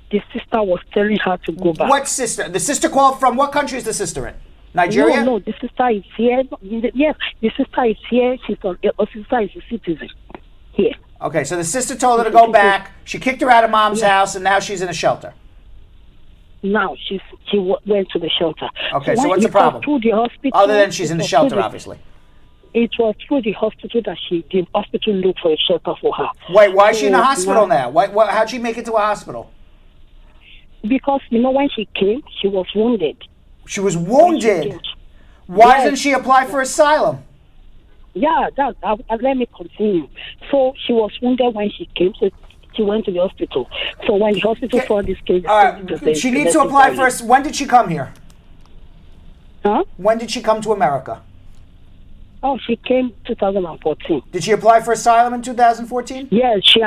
the sister was telling her to go back. What sister? The sister called from what country is the sister in? Nigeria? No, the sister is here. Yes, the sister is here. Her sister is a citizen here. Okay, so the sister told her to go back. She kicked her out of mom's house, and now she's in a shelter. Now she went to the shelter. Okay, so what's the problem? Through the hospital, other than she's in the shelter, obviously. It was through the hospital that the hospital looked for a shelter for her. Wait, why is she in a hospital now? How'd she make it to a hospital? Because, when she came, she was wounded. She was wounded? Why didn't she apply for asylum? Yeah, let me continue. So she was wounded when she came, so she went to the hospital. So when the hospital saw this case... she needs to apply for... When did she come here? Huh? When did she come to America? Oh, she came 2014. Did she apply for asylum in 2014? Yes, she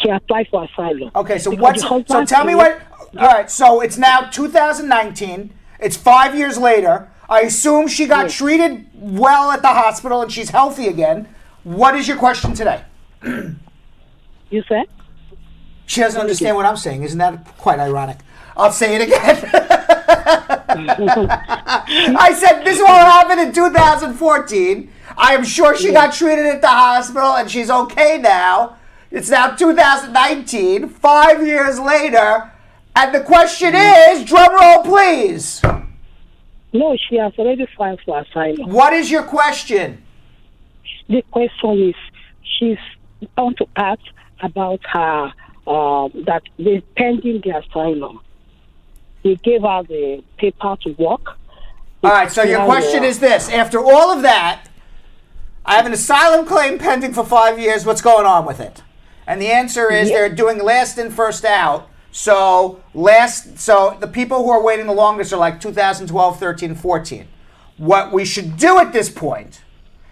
applied for asylum. Okay, so so tell me what... All right, so it's now 2019. It's 5 years later. I assume she got treated well at the hospital and she's healthy again. What is your question today? You said? She doesn't understand what I'm saying. Isn't that quite ironic? I'll say it again. I said this won't happen in 2014. I am sure she got treated at the hospital and she's okay now. It's now 2019, 5 years later. And the question is, drum roll please. No, she has already filed for asylum. What is your question? The question is, she's going to ask about her, that they're pending the asylum. They gave her the paper to work. All right, so your question is this. After all of that, I have an asylum claim pending for 5 years. What's going on with it? And the answer is they're doing last in, first out. So the people who are waiting the longest are like 2012, 13, 14. What we should do at this point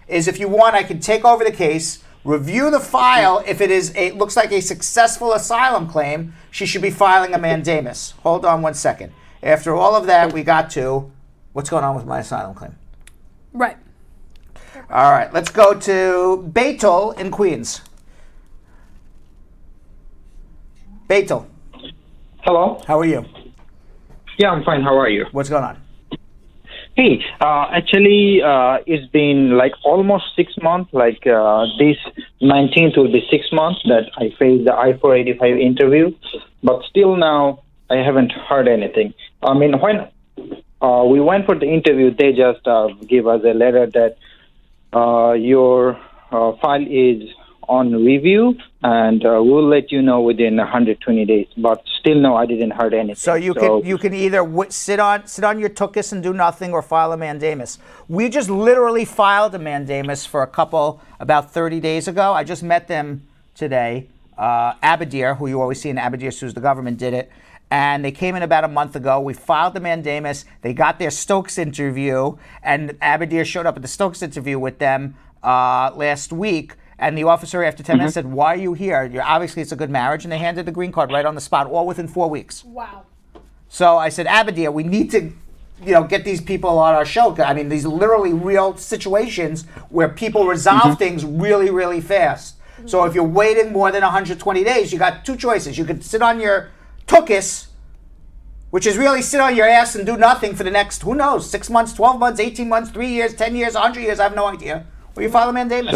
is, if you want, I can take over the case, review the file. If it looks like a successful asylum claim, she should be filing a mandamus. Hold on one second. After all of that, we got to what's going on with my asylum claim. Right. All right, let's go to Betel in Queens. Betel. Hello. How are you? Yeah, I'm fine. How are you? What's going on? Hey, actually, it's been like almost 6 months. Like this 19th will be 6 months that I faced the I-485 interview, but still now I haven't heard anything. I mean, when we went for the interview, they just gave us a letter that your file is on review, and we'll let you know within 120 days. But still, no, I didn't heard anything. So you can either sit on your tuchus and do nothing, or file a mandamus. We just literally filed a mandamus for a couple about 30 days ago. I just met them today. Abadir, who you always see in Abadir Sues the Government, did it. And they came in about a month ago. We filed the mandamus. They got their Stokes interview, and Abadir showed up at the Stokes interview with them last week. And the officer, after 10 minutes, said, "Why are you here? Obviously, it's a good marriage." And they handed the green card right on the spot, all within 4 weeks. Wow. So I said, Abadir, we need to, get these people on our show. I mean, these are literally real situations where people resolve things really, really fast. So if you're waiting more than 120 days, you got two choices. You could sit on your tuchus, which is really sit on your ass and do nothing for the next, who knows, 6 months, 12 months, 18 months, 3 years, 10 years, 100 years, I have no idea. Or you file a mandamus.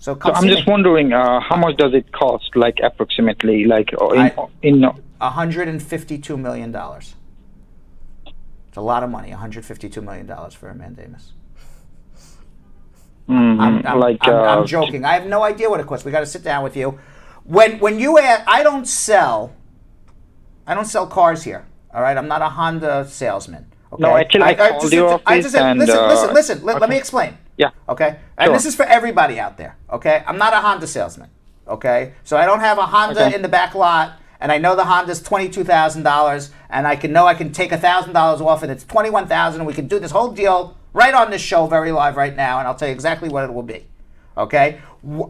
So I'm just wondering, how much does it cost, like approximately, like in $152 million. It's a lot of money, $152 million for a mandamus. I'm joking. I have no idea what it costs. We got to sit down with you. When you ask, I don't sell cars here. All right, I'm not a Honda salesman. Okay? No, actually, I called your office and... Listen, let me explain. Yeah. Okay? And this is for everybody out there. Okay? I'm not a Honda salesman. Okay? So I don't have a Honda in the back lot, and I know the Honda's $22,000, and I can take $1,000 off, and it's $21,000, and we can do this whole deal right on this show, very live right now, and I'll tell you exactly what it will be. Okay?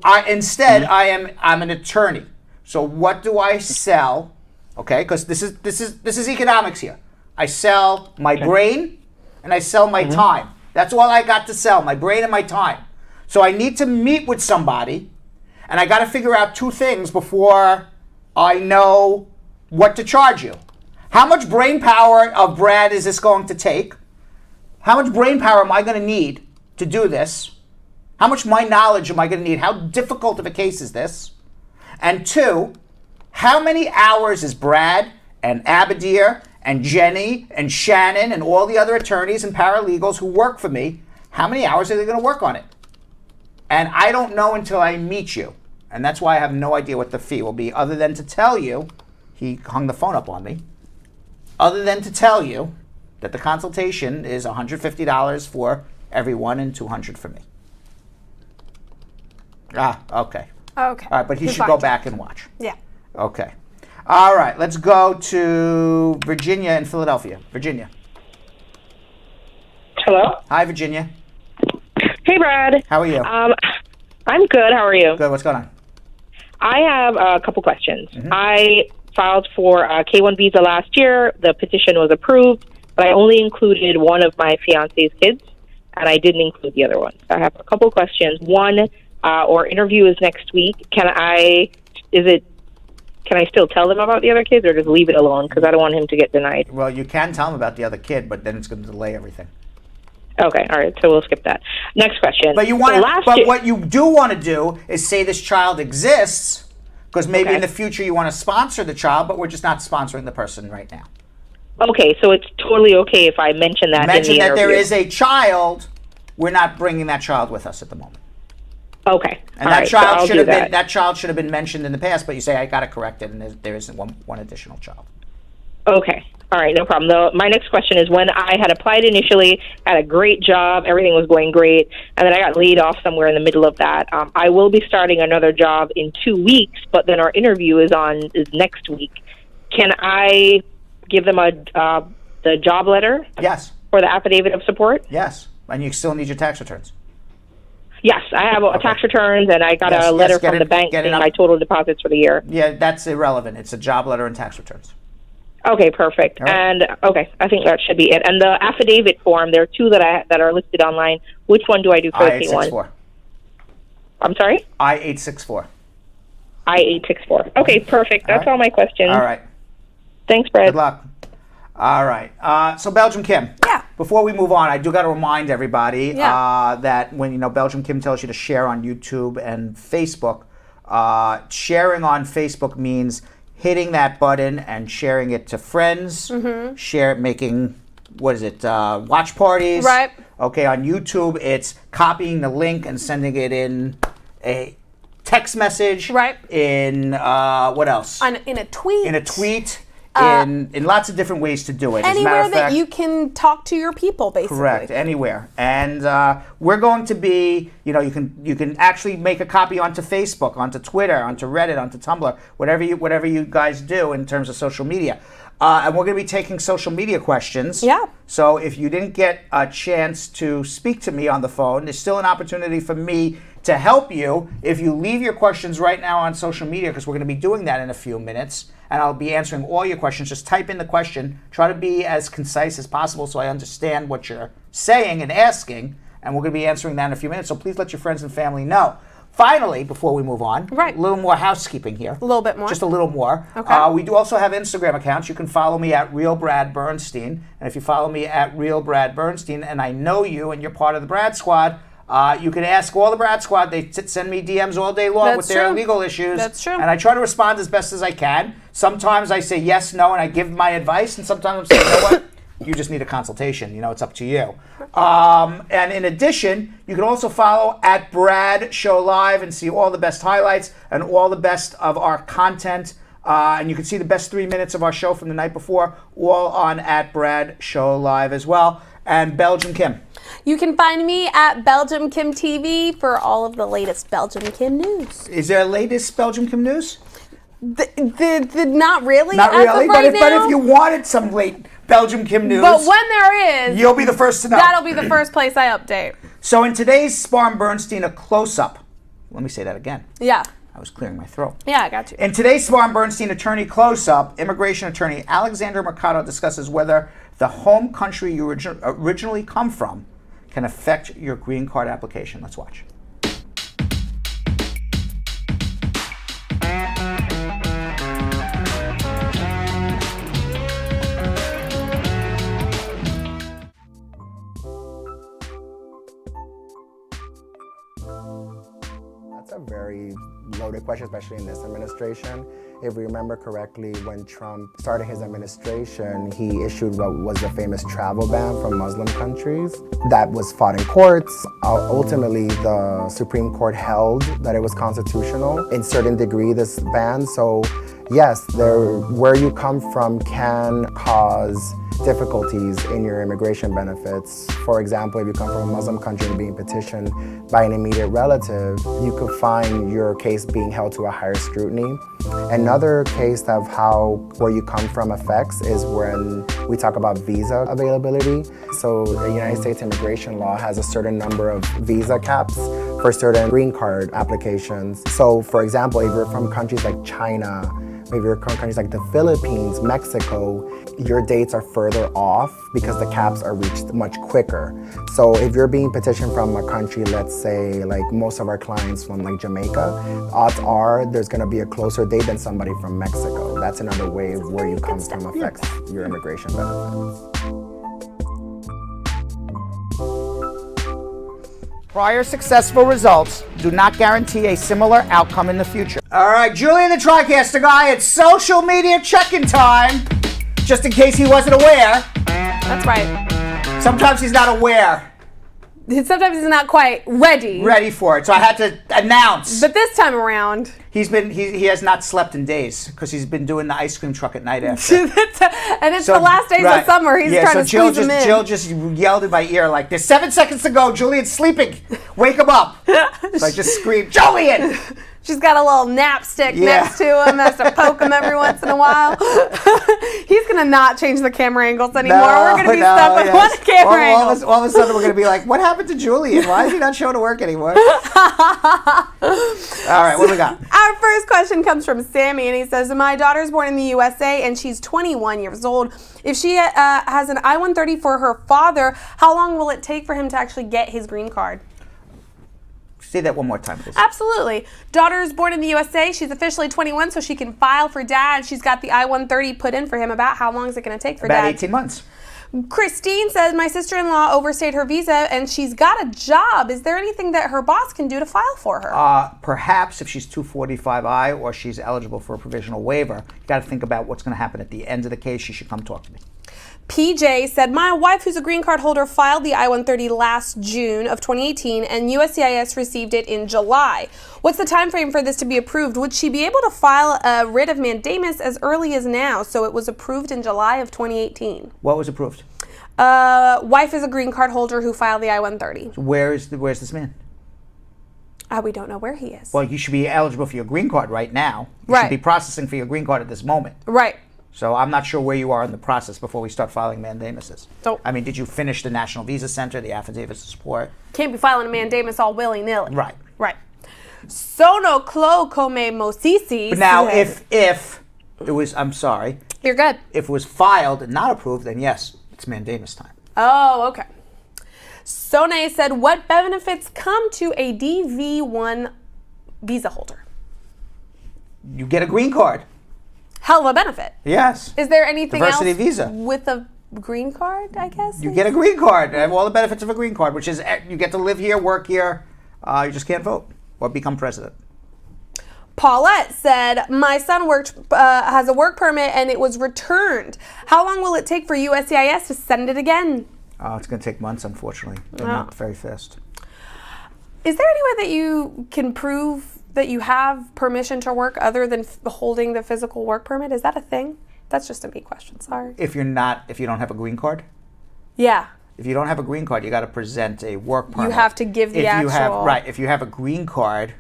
I'm an attorney. So what do I sell? Okay, because this is economics here. I sell my brain and I sell my time. That's all I got to sell, my brain and my time. So I need to meet with somebody, and I got to figure out two things before I know what to charge you. How much brain power of Brad is this going to take? How much brain power am I going to need to do this? How much my knowledge am I going to need? How difficult of a case is this? And two, how many hours is Brad and Abadir and Jenny and Shannon and all the other attorneys and paralegals who work for me, how many hours are they going to work on it? And I don't know until I meet you. And that's why I have no idea what the fee will be, other than to tell you, he hung the phone up on me, other than to tell you that the consultation is $150 for everyone and $200 for me. Ah, okay. Okay. All right, but he should go back and watch. Yeah. Okay. All right, let's go to Virginia in Philadelphia. Virginia. Hello. Hi, Virginia. Hey, Brad. How are you? I'm good. How are you? Good. What's going on? I have a couple questions. I filed for a K-1 visa last year. The petition was approved, but I only included one of my fiance's kids, and I didn't include the other one. So I have a couple questions. One, our interview is next week. Can I still tell them about the other kids, or just leave it alone? Because I don't want him to get denied. Well, you can tell him about the other kid, but then it's going to delay everything. Okay, all right. So we'll skip that. Next question. But what you do want to do is say this child exists, because maybe in the future you want to sponsor the child, but we're just not sponsoring the person right now. Okay, so it's totally okay if I mention that in the interview. Mention that there is a child. We're not bringing that child with us at the moment. Okay. And that child should have been mentioned in the past, but you say I got to correct it, and there isn't one additional child. Okay. All right, no problem. My next question is, when I had applied initially, had a great job, everything was going great, and then I got laid off somewhere in the middle of that. I will be starting another job in 2 weeks, but then our interview is next week. Can I give them the job letter? Yes. Or the affidavit of support? Yes, and you still need your tax returns. Yes, I have tax returns, and I got a letter from the bank saying my total deposits for the year. Yeah, that's irrelevant. It's a job letter and tax returns. Okay, perfect. Right. And okay, I think that should be it. And the affidavit form, there are two that are listed online. Which one do I do first? I-864. I'm sorry? I-864. I-864. Okay, perfect. That's all my questions. All right. Thanks, Brad. Good luck. All right. So Belgium Kim. Yeah. Before we move on, I do got to remind everybody that when Belgium Kim tells you to share on YouTube and Facebook, sharing on Facebook means hitting that button and sharing it to friends. Making watch parties. Right. Okay. On YouTube, it's copying the link and sending it in a text message. Right. In what else? In a tweet. In a tweet. In lots of different ways to do it. Anywhere that you can talk to your people, basically. Correct, anywhere. And we're going to be, you can actually make a copy onto Facebook, onto Twitter, onto Reddit, onto Tumblr, whatever you guys do in terms of social media. And we're going to be taking social media questions. Yeah. So if you didn't get a chance to speak to me on the phone, there's still an opportunity for me to help you if you leave your questions right now on social media, because we're going to be doing that in a few minutes. And I'll be answering all your questions. Just type in the question. Try to be as concise as possible so I understand what you're saying and asking. And we're going to be answering that in a few minutes. So please let your friends and family know. Finally, before we move on, a little more housekeeping here. A little bit more. Just a little more. Okay. We do also have Instagram accounts. You can follow me at Real Brad Bernstein. And if you follow me at Real Brad Bernstein and I know you and you're part of the Brad Squad, you can ask all the Brad Squad. They send me DMs all day long with their legal issues. That's true. And I try to respond as best as I can. Sometimes I say yes, no, and I give my advice. And sometimes I'm saying, you know what? You just need a consultation. It's up to you. And in addition, you can also follow at Brad Show Live and see all the best highlights and all the best of our content. And you can see the best 3 minutes of our show from the night before, all on at Brad Show Live as well. And Belgium Kim. You can find me at Belgium Kim TV for all of the latest Belgium Kim news. Is there a latest Belgium Kim news? Not really. Not really, but if you wanted some Belgium Kim news. But when there is, you'll be the first to know. That'll be the first place I update. So in today's Spar and Bernstein, a close-up. Let me say that again. Yeah. I was clearing my throat. Yeah, I got you. In today's Spar and Bernstein attorney close-up, immigration attorney Alexander Mercado discusses whether the home country you originally come from can affect your green card application. Let's watch. That's a very loaded question, especially in this administration. If we remember correctly, when Trump started his administration, he issued what was the famous travel ban from Muslim countries. That was fought in courts. Ultimately, the Supreme Court held that it was constitutional in certain degree, this ban. So yes, where you come from can cause difficulties in your immigration benefits. For example, if you come from a Muslim country and being petitioned by an immediate relative, you could find your case being held to a higher scrutiny. Another case of how where you come from affects is when we talk about visa availability. So the United States immigration law has a certain number of visa caps for certain green card applications. So for example, if you're from countries like China, maybe you're from countries like the Philippines, Mexico, your dates are further off because the caps are reached much quicker. So if you're being petitioned from a country, let's say like most of our clients from like Jamaica, odds are there's gonna be a closer date than somebody from Mexico. That's another way of where you come from affects your immigration benefits. Prior successful results do not guarantee a similar outcome in the future. All right, Julian the TriCaster guy, it's social media check-in time. Just in case he wasn't aware. That's right. Sometimes he's not aware. Sometimes he's not quite ready. Ready for it, so I had to announce. But this time around, he has not slept in days because he's been doing the ice cream truck at night after. and it's the last days of summer. He's trying to squeeze him in. Jill just yelled in my ear like, "There's 7 seconds to go. Julian's sleeping. Wake him up!" So I just screamed, "Julian!" She's got a little nap stick next to him, has to poke him every once in a while. He's going to not change the camera angles anymore. We're going to be stuck with one camera angle. All of a sudden, we're going to be like, what happened to Julian? Why is he not showing to work anymore? All right, what do we got? Our first question comes from Sammy, and he says, my daughter's born in the USA, and she's 21 years old. If she has an I-130 for her father, how long will it take for him to actually get his green card? Say that one more time, please. Absolutely. Daughter is born in the USA. She's officially 21, so she can file for dad. She's got the I-130 put in for him. About how long is it going to take for dad? About 18 months. Christine says, my sister-in-law overstayed her visa, and she's got a job. Is there anything that her boss can do to file for her? Perhaps if she's 245I or she's eligible for a provisional waiver, you got to think about what's going to happen at the end of the case. She should come talk to me. PJ said, my wife, who's a green card holder, filed the I-130 last June of 2018, and USCIS received it in July. What's the time frame for this to be approved? Would she be able to file a writ of mandamus as early as now? So it was approved in July of 2018. What was approved? Wife is a green card holder who filed the I-130. So where's this man? We don't know where he is. Well, you should be eligible for your green card right now. You should be processing for your green card at this moment. Right. So I'm not sure where you are in the process before we start filing mandamuses. I mean, did you finish the National Visa Center, the affidavits of support? Can't be filing a mandamus all willy-nilly. Right. Right. Sono Klo Kome Mosisi. But now, if it was, I'm sorry. You're good. If it was filed and not approved, then yes, it's mandamus time. Oh, okay. Sone said, what benefits come to a DV1 visa holder? You get a green card. Hell of a benefit. Yes. Is there anything Diversity else visa. with a green card, I guess? You get a green card. Have all the benefits of a green card, which is you get to live here, work here. You just can't vote or become president. Paulette said, my son has a work permit and it was returned. How long will it take for USCIS to send it again? It's going to take months, unfortunately. They're not very fast. Is there any way that you can prove that you have permission to work other than holding the physical work permit? Is that a thing? That's just a me question, sorry. If you don't have a green card? Yeah. If you don't have a green card, you got to present a work permit. You have to give the if you have a green card,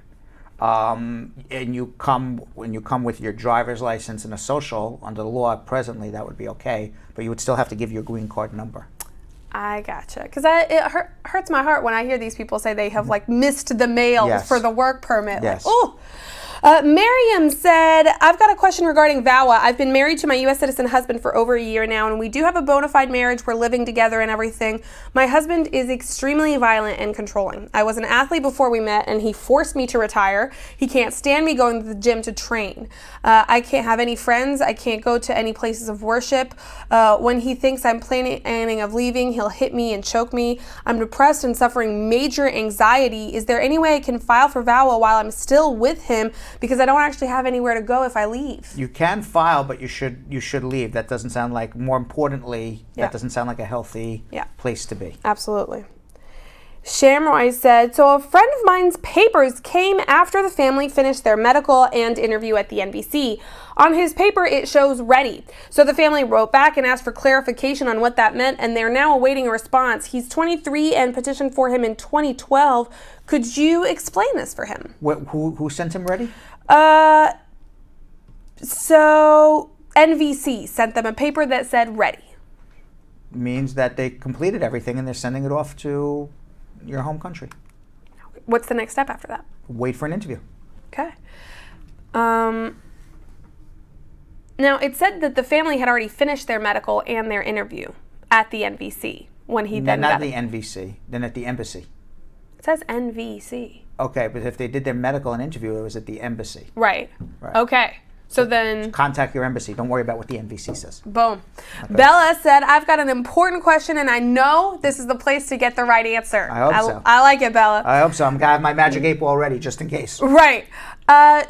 and when you come with your driver's license and a social, under the law presently, that would be okay, but you would still have to give your green card number. I gotcha. Because it hurts my heart when I hear these people say they have like missed the mail for the work permit. Yes. Like, oh. Miriam said, I've got a question regarding VAWA. I've been married to my U.S. citizen husband for over a year now, and we do have a bona fide marriage. We're living together and everything. My husband is extremely violent and controlling. I was an athlete before we met, and he forced me to retire. He can't stand me going to the gym to train. I can't have any friends. I can't go to any places of worship. When he thinks I'm planning of leaving, he'll hit me and choke me. I'm depressed and suffering major anxiety. Is there any way I can file for VAWA while I'm still with him? Because I don't actually have anywhere to go if I leave. You can file, but you should leave. That doesn't sound like, more importantly, that doesn't sound like a healthy place to be. Absolutely. Shamroy said, so a friend of mine's papers came after the family finished their medical and interview at the NBC. On his paper, it shows ready. So the family wrote back and asked for clarification on what that meant, and they're now awaiting a response. He's 23 and petitioned for him in 2012. Could you explain this for him? Who sent him ready? So NVC sent them a paper that said ready. Means that they completed everything and they're sending it off to your home country. What's the next step after that? Wait for an interview. Okay. Now, it said that the family had already finished their medical and their interview at the NVC when he then not the NVC, then at the embassy. It says NVC. Okay, but if they did their medical and interview, it was at the embassy. Right. Okay. So then... Contact your embassy. Don't worry about what the NVC says. Boom. Okay. Bella said, I've got an important question, and I know this is the place to get the right answer. I hope so. I like it, Bella. I hope so. I'm going to have my magic 8 ball ready, just in case. Right.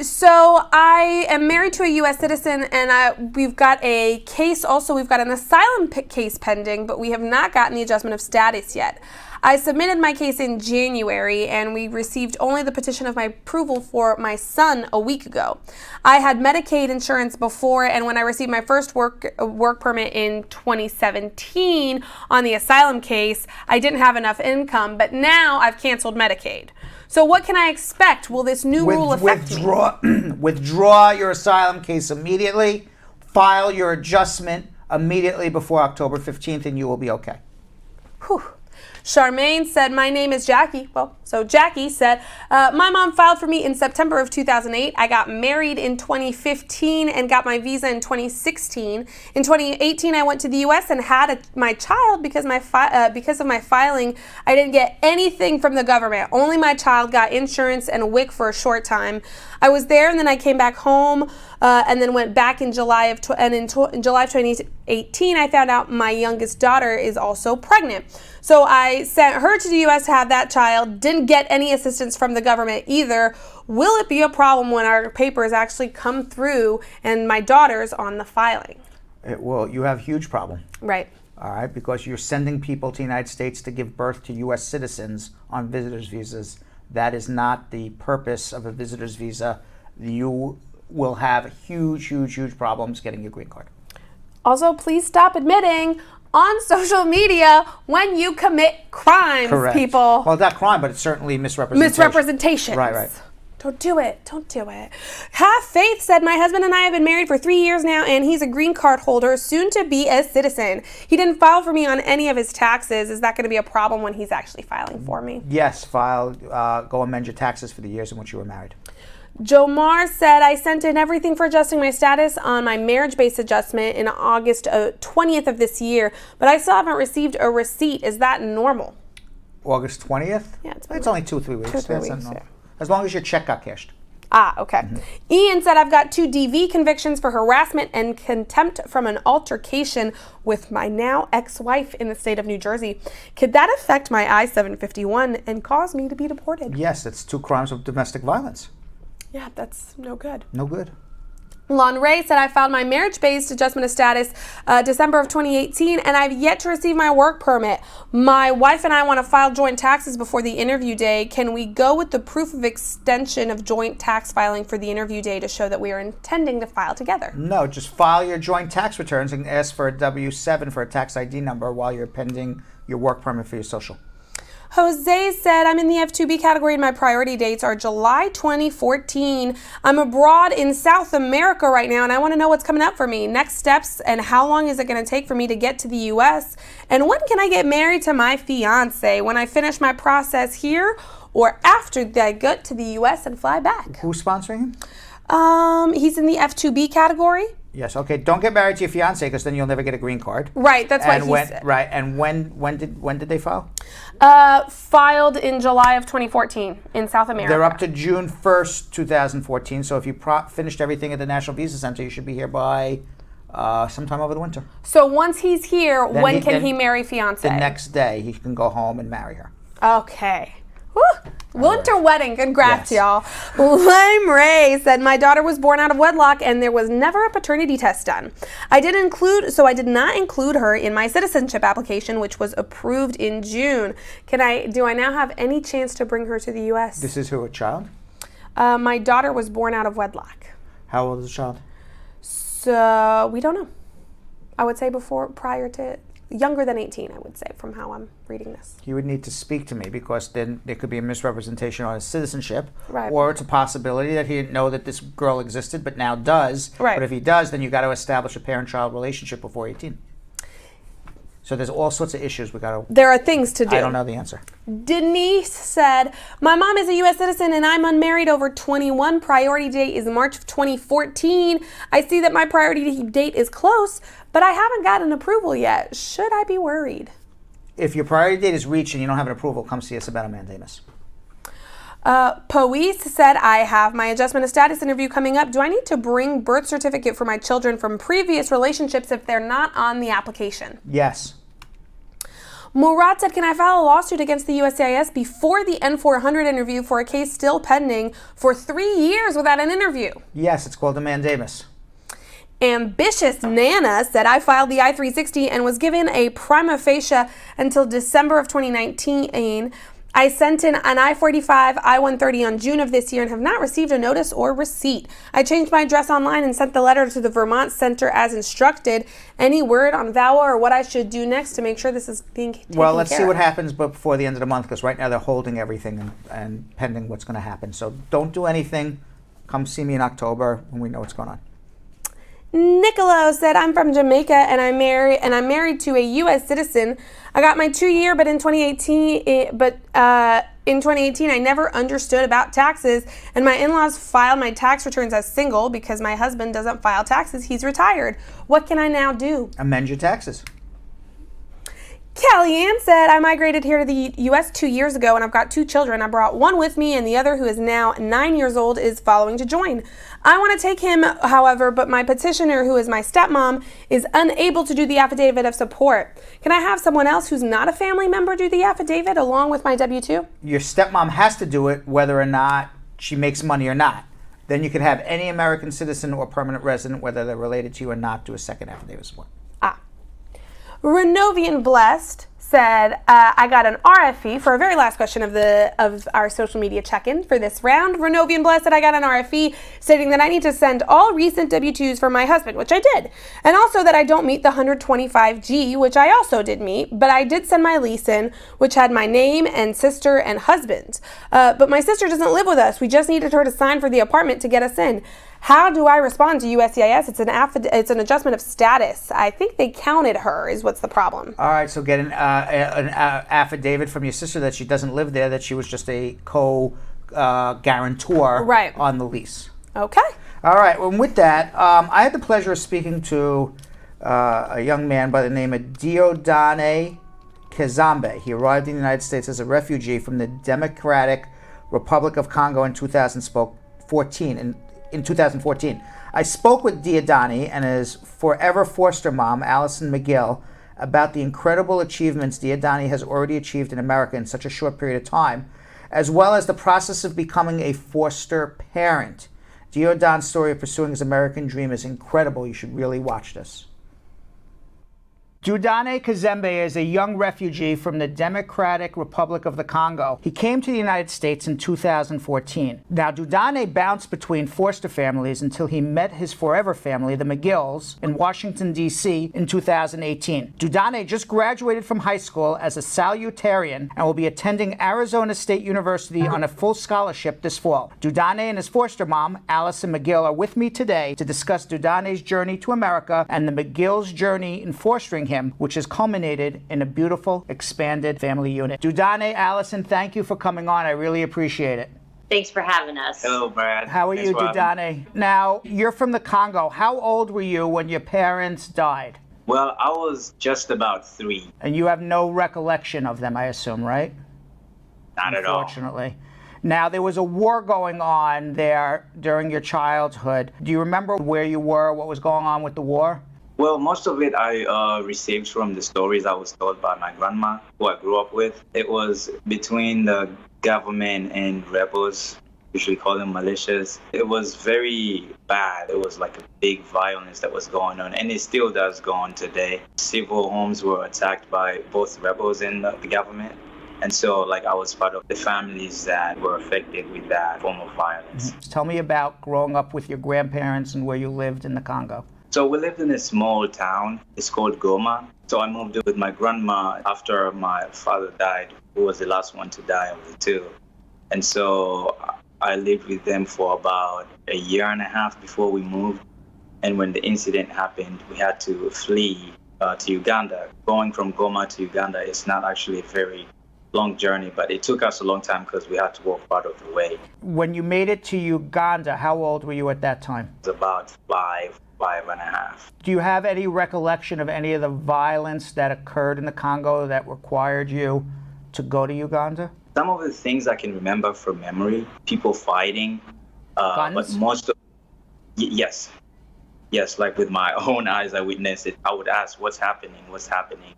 So I am married to a U.S. citizen, and we've got a case also. We've got an asylum case pending, but we have not gotten the adjustment of status yet. I submitted my case in January, and we received only the petition of my approval for my son a week ago. I had Medicaid insurance before, and when I received my first work permit in 2017 on the asylum case, I didn't have enough income, but now I've canceled Medicaid. So what can I expect? Will this new rule affect me? Withdraw your asylum case immediately. File your adjustment immediately before October 15th, and you will be okay. Whew. Charmaine said, my name is Jackie. Well, so Jackie said, my mom filed for me in September of 2008. I got married in 2015 and got my visa in 2016. In 2018, I went to the U.S. and had my child because of my filing. I didn't get anything from the government. Only my child got insurance and a WIC for a short time. I was there, and then I came back home, and then went back in July of 2018. I found out my youngest daughter is also pregnant. So I sent her to the U.S. to have that child. Didn't get any assistance from the government either. Will it be a problem when our papers actually come through and my daughter's on the filing? It will. You have a huge problem. Right. All right, because you're sending people to the United States to give birth to U.S. citizens on visitors' visas. That is not the purpose of a visitor's visa. You will have huge, huge, huge problems getting your green card. Also, please stop admitting on social media when you commit crimes, Correct. people. Well, not crime, but it's certainly misrepresentation. Misrepresentation. Right. Don't do it. Don't do it. Have Faith said, my husband and I have been married for 3 years now, and he's a green card holder, soon to be a citizen. He didn't file for me on any of his taxes. Is that going to be a problem when he's actually filing for me? Yes, file, go amend your taxes for the years in which you were married. Jomar said, I sent in everything for adjusting my status on my marriage-based adjustment in August 20th of this year, but I still haven't received a receipt. Is that normal? August 20th? Yeah, it's only 2 or 3 weeks. 2 or 3 That's weeks, normal. As long as your check got cashed. Okay. Ian said, I've got 2 DV convictions for harassment and contempt from an altercation with my now ex-wife in the state of New Jersey. Could that affect my I-751 and cause me to be deported? Yes, it's 2 crimes of domestic violence. Yeah, that's no good. No good. Lon Ray said, I filed my marriage-based adjustment of status December of 2018, and I've yet to receive my work permit. My wife and I want to file joint taxes before the interview day. Can we go with the proof of extension of joint tax filing for the interview day to show that we are intending to file together? No, just file your joint tax returns and ask for a W-7 for a tax ID number while you're pending your work permit for your social. Jose said, I'm in the F2B category and my priority dates are July 2014. I'm abroad in South America right now and I want to know what's coming up for me. Next steps and how long is it going to take for me to get to the U.S.? And when can I get married to my fiance? When I finish my process here or after I get to the U.S. and fly back? Who's sponsoring him? He's in the F2B category. Yes. Okay. Don't get married to your fiance because then you'll never get a green card. Right. That's why he said. Right. And when did they file? Filed in July of 2014 in South America. They're up to June 1st, 2014. So if you finished everything at the National Visa Center, you should be here by sometime over the winter. So once he's here, when can he marry fiance? The next day, he can go home and marry her. Okay. Woo. Winter wedding. Congrats, y'all. Lime Ray said, my daughter was born out of wedlock and there was never a paternity test done. I did not include her in my citizenship application, which was approved in June. Do I now have any chance to bring her to the U.S.? This is who, a child? My daughter was born out of wedlock. How old is the child? So we don't know. I would say prior to younger than 18, I would say, from how I'm reading this. He would need to speak to me because then there could be a misrepresentation on his citizenship. Right. Or it's a possibility that he didn't know that this girl existed but now does. Right. But if he does, then you got to establish a parent-child relationship before 18. So there's all sorts of issues There are things to do. I don't know the answer. Denise said, my mom is a U.S. citizen and I'm unmarried over 21. Priority date is March of 2014. I see that my priority date is close, but I haven't gotten approval yet. Should I be worried? If your priority date is reached and you don't have an approval, come see us about a mandamus. Poise said, I have my adjustment of status interview coming up. Do I need to bring birth certificate for my children from previous relationships if they're not on the application? Yes. Murat said, can I file a lawsuit against the USCIS before the N400 interview for a case still pending for 3 years without an interview? Yes, it's called a mandamus. Ambitious Nana said, I filed the I-360 and was given a prima facie until December of 2019. I sent in an I-45, I-130 on June of this year and have not received a notice or receipt. I changed my address online and sent the letter to the Vermont Center as instructed. Any word on VAWA or what I should do next to make sure this is being taken care of? Well, let's see what happens before the end of the month because right now they're holding everything and pending what's going to happen. So don't do anything. Come see me in October when we know what's going on. Nicolo said, I'm from Jamaica and I'm married to a U.S. citizen. I got my 2-year, but in 2018, I never understood about taxes, and my in-laws filed my tax returns as single because my husband doesn't file taxes. He's retired. What can I now do? Amend your taxes. Kellyanne said, I migrated here to the U.S. 2 years ago and I've got 2 children. I brought one with me and the other, who is now 9 years old, is following to join. I want to take him, however, but my petitioner, who is my stepmom, is unable to do the affidavit of support. Can I have someone else who's not a family member do the affidavit along with my W-2? Your stepmom has to do it whether or not she makes money or not. Then you could have any American citizen or permanent resident, whether they're related to you or not, do a second affidavit of support. Renovian Blessed said, I got an RFE for a very last question of our social media check-in for this round. Renovian Blessed said, I got an RFE stating that I need to send all recent W-2s for my husband, which I did. And also that I don't meet the 125G, which I also did meet, but I did send my lease in, which had my name and sister and husband. But my sister doesn't live with us. We just needed her to sign for the apartment to get us in. How do I respond to USCIS? It's an adjustment of status. I think they counted her is what's the problem. All right, so get an affidavit from your sister that she doesn't live there, that she was just a co-guarantor on the lease. Okay. All right, well, with that, I had the pleasure of speaking to a young man by the name of Dieudonne Kazzembe. He arrived in the United States as a refugee from the Democratic Republic of Congo in 2014. I spoke with Dieudonne and his forever foster mom, Allison McGill, about the incredible achievements Dieudonne has already achieved in America in such a short period of time, as well as the process of becoming a foster parent. Dieudonne's story of pursuing his American dream is incredible. You should really watch this. Dieudonne Kazzembe is a young refugee from the Democratic Republic of the Congo. He came to the United States in 2014. Now, Dieudonne bounced between foster families until he met his forever family, the McGills, in Washington, D.C. in 2018. Dieudonne just graduated from high school as a salutarian and will be attending Arizona State University on a full scholarship this fall. Dieudonne and his foster mom, Allison McGill, are with me today to discuss Dieudonne's journey to America and the McGill's journey in fostering him, which has culminated in a beautiful, expanded family unit. Dieudonne, Allison, thank you for coming on. I really appreciate it. Thanks for having us. Hello, Brad. How are you, Dieudonne? Now, you're from the Congo. How old were you when your parents died? Well, I was just about 3. And you have no recollection of them, I assume, right? Not at all. Unfortunately. Now, there was a war going on there during your childhood. Do you remember where you were, what was going on with the war? Well, most of it I received from the stories I was told by my grandma, who I grew up with. It was between the government and rebels, usually call them militias. It was very bad. It was like a big violence that was going on, and it still does go on today. Civil homes were attacked by both rebels and the government. And so, like, I was part of the families that were affected with that form of violence. Tell me about growing up with your grandparents and where you lived in the Congo. So we lived in a small town. It's called Goma. So I moved with my grandma after my father died, who was the last one to die of the two. And so I lived with them for about a year and a half before we moved. And when the incident happened, we had to flee to Uganda. Going from Goma to Uganda is not actually a very long journey, but it took us a long time because we had to walk part of the way. When you made it to Uganda, how old were you at that time? It was about 5 and a half. Do you have any recollection of any of the violence that occurred in the Congo that required you to go to Uganda? Some of the things I can remember from memory, people fighting, but most of, yes, like with my own eyes, I witnessed it. I would ask, what's happening?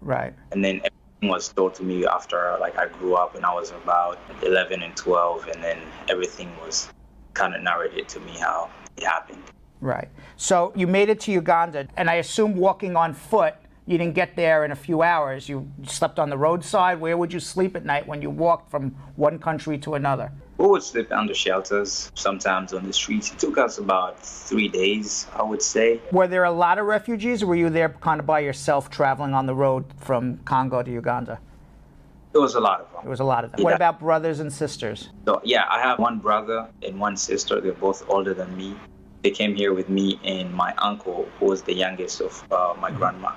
Right. And then everything was told to me after, like, I grew up and I was about 11 and 12, and then everything was kind of narrated to me how it happened. Right. So you made it to Uganda, and I assume walking on foot, you didn't get there in a few hours. You slept on the roadside. Where would you sleep at night when you walked from one country to another? We would sleep under shelters, sometimes on the streets. It took us about 3 days, I would say. Were there a lot of refugees, or were you there kind of by yourself traveling on the road from Congo to Uganda? There was a lot of them. There was a lot of them. Yeah. What about brothers and sisters? So, yeah, I have one brother and one sister. They're both older than me. They came here with me and my uncle, who was the youngest of my grandma.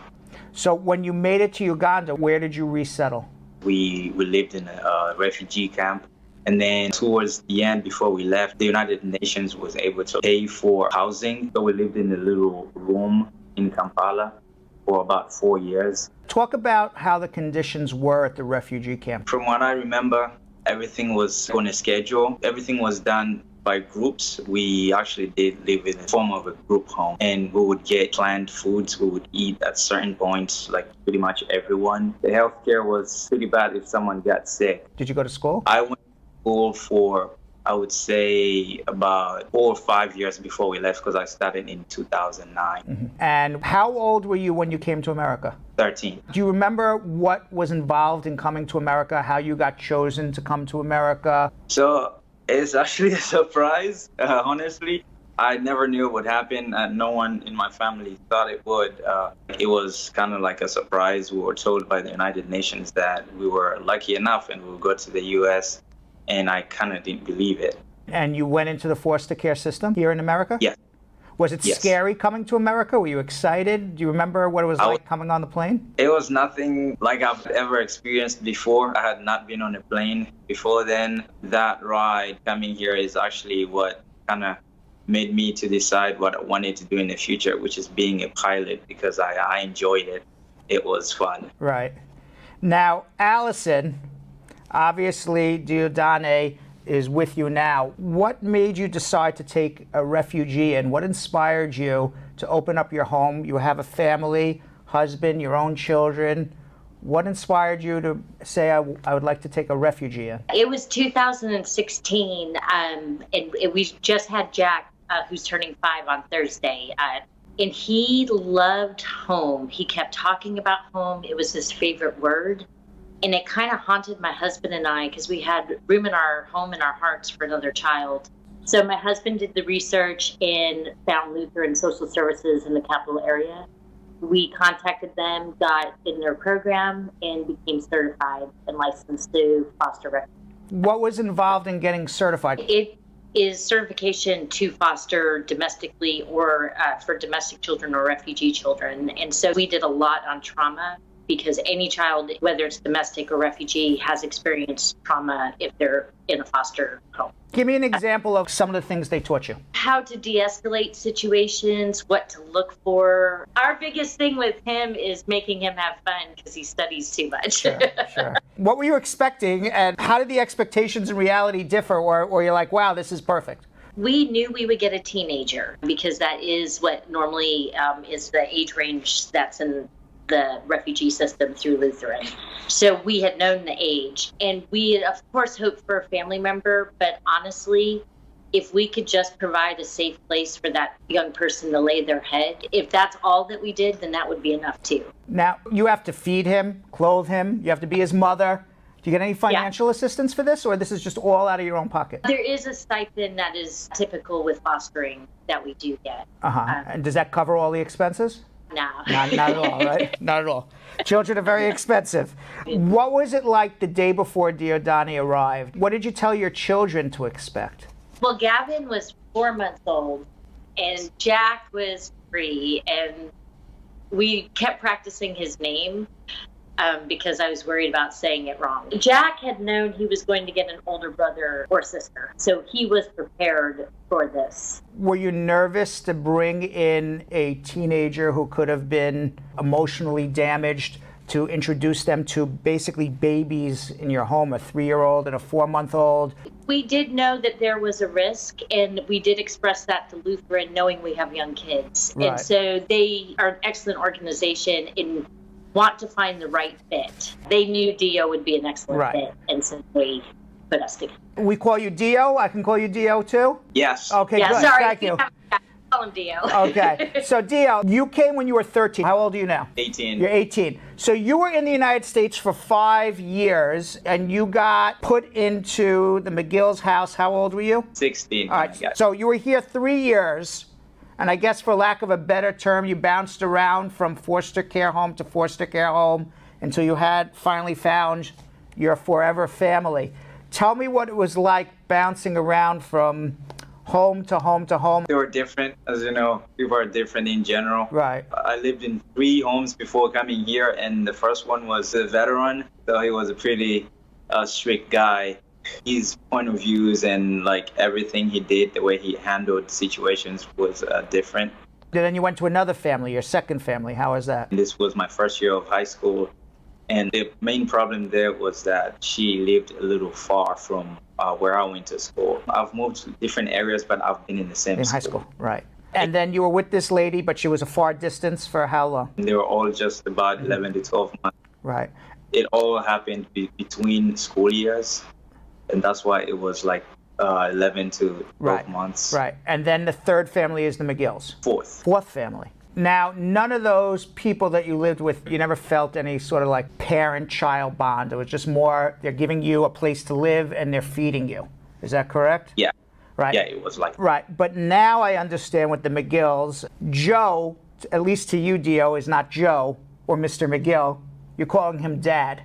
So when you made it to Uganda, where did you resettle? We lived in a refugee camp. And then towards the end, before we left, the United Nations was able to pay for housing. So we lived in a little room in Kampala for about 4 years. Talk about how the conditions were at the refugee camp. From what I remember, everything was on a schedule. Everything was done by groups. We actually did live in the form of a group home, and we would get planned foods. We would eat at certain points, like pretty much everyone. The healthcare was pretty bad if someone got sick. Did you go to school? I went to school for, I would say, about 4 or 5 years before we left, because I started in 2009. Mm-hmm. And how old were you when you came to America? 13. Do you remember what was involved in coming to America, how you got chosen to come to America? So it's actually a surprise, honestly. I never knew it would happen. No one in my family thought it would. It was kind of like a surprise. We were told by the United Nations that we were lucky enough and we would go to the U.S., and I kind of didn't believe it. And you went into the foster care system here in America? Yes. Was it scary coming to America? Were you excited? Do you remember what it was like coming on the plane? It was nothing like I've ever experienced before. I had not been on a plane before then. That ride coming here is actually what kind of made me to decide what I wanted to do in the future, which is being a pilot, because I enjoyed it. It was fun. Right. Now, Allison, obviously Dieudonne is with you now. What made you decide to take a refugee in? What inspired you to open up your home? You have a family, husband, your own children. What inspired you to say, I would like to take a refugee in? It was 2016, and we just had Jack, who's turning 5 on Thursday. And he loved home. He kept talking about home. It was his favorite word. And it kind of haunted my husband and I because we had room in our home and our hearts for another child. So my husband did the research and found Lutheran social services in the capital area. We contacted them, got in their program, and became certified and licensed to foster refugees. What was involved in getting certified? It is certification to foster domestically or for domestic children or refugee children. And so we did a lot on trauma because any child, whether it's domestic or refugee, has experienced trauma if they're in a foster home. Give me an example of some of the things they taught you. How to de-escalate situations, what to look for. Our biggest thing with him is making him have fun because he studies too much. Sure. What were you expecting, and how did the expectations and reality differ, or you're like, wow, this is perfect? We knew we would get a teenager because that is what normally is the age range that's in the refugee system through Lutheran. So we had known the age, and we of course hoped for a family member, but honestly, if we could just provide a safe place for that young person to lay their head, if that's all that we did, then that would be enough too. Now, you have to feed him, clothe him, you have to be his mother. Do you get any financial assistance for this, or this is just all out of your own pocket? There is a stipend that is typical with fostering that we do get. And does that cover all the expenses? No. Not at all, right? Not at all. Children are very expensive. What was it like the day before Dieudonne arrived? What did you tell your children to expect? Well, Gavin was 4 months old, and Jack was 3, and we kept practicing his name because I was worried about saying it wrong. Jack had known he was going to get an older brother or sister, so he was prepared for this. Were you nervous to bring in a teenager who could have been emotionally damaged, to introduce them to basically babies in your home, a 3-year-old and a 4-month-old? We did know that there was a risk, and we did express that to Lutheran, knowing we have young kids. Right. And so they are an excellent organization and want to find the right fit. They knew Dio would be an excellent fit, and so they put us together. We call you Dio? I can call you Dio too? Yes. Okay, Yeah, good. sorry, Thank you. Call him Dio. Okay, so Dio, you came when you were 13. How old are you now? 18. You're 18. So you were in the United States for 5 years, and you got put into the McGill's house. How old were you? 16. All right, so you were here 3 years, and I guess for lack of a better term, you bounced around from foster care home to foster care home until you had finally found your forever family. Tell me what it was like bouncing around from home to home to home. They were different, as you know. People are different in general. Right. I lived in 3 homes before coming here, and the first one was a veteran, so he was a pretty strict guy. His point of views and like everything he did, the way he handled situations was different. Then you went to another family, your second family. How was that? This was my first year of high school, and the main problem there was that she lived a little far from where I went to school. I've moved to different areas, but I've been in the same high school. Right. And then you were with this lady, but she was a far distance for how long? They were all just about 11 to 12 months. Right. It all happened between school years, and that's why it was like 11 to 12 months. Right. And then the third family is the McGills. Fourth family. Now, none of those people that you lived with, you never felt any sort of like parent-child bond. It was just more, they're giving you a place to live and they're feeding you. Is that correct? Yeah. Right. Yeah, it was like that. Right. But now I understand with the McGills, Joe, at least to you, Dio, is not Joe or Mr. McGill. You're calling him Dad.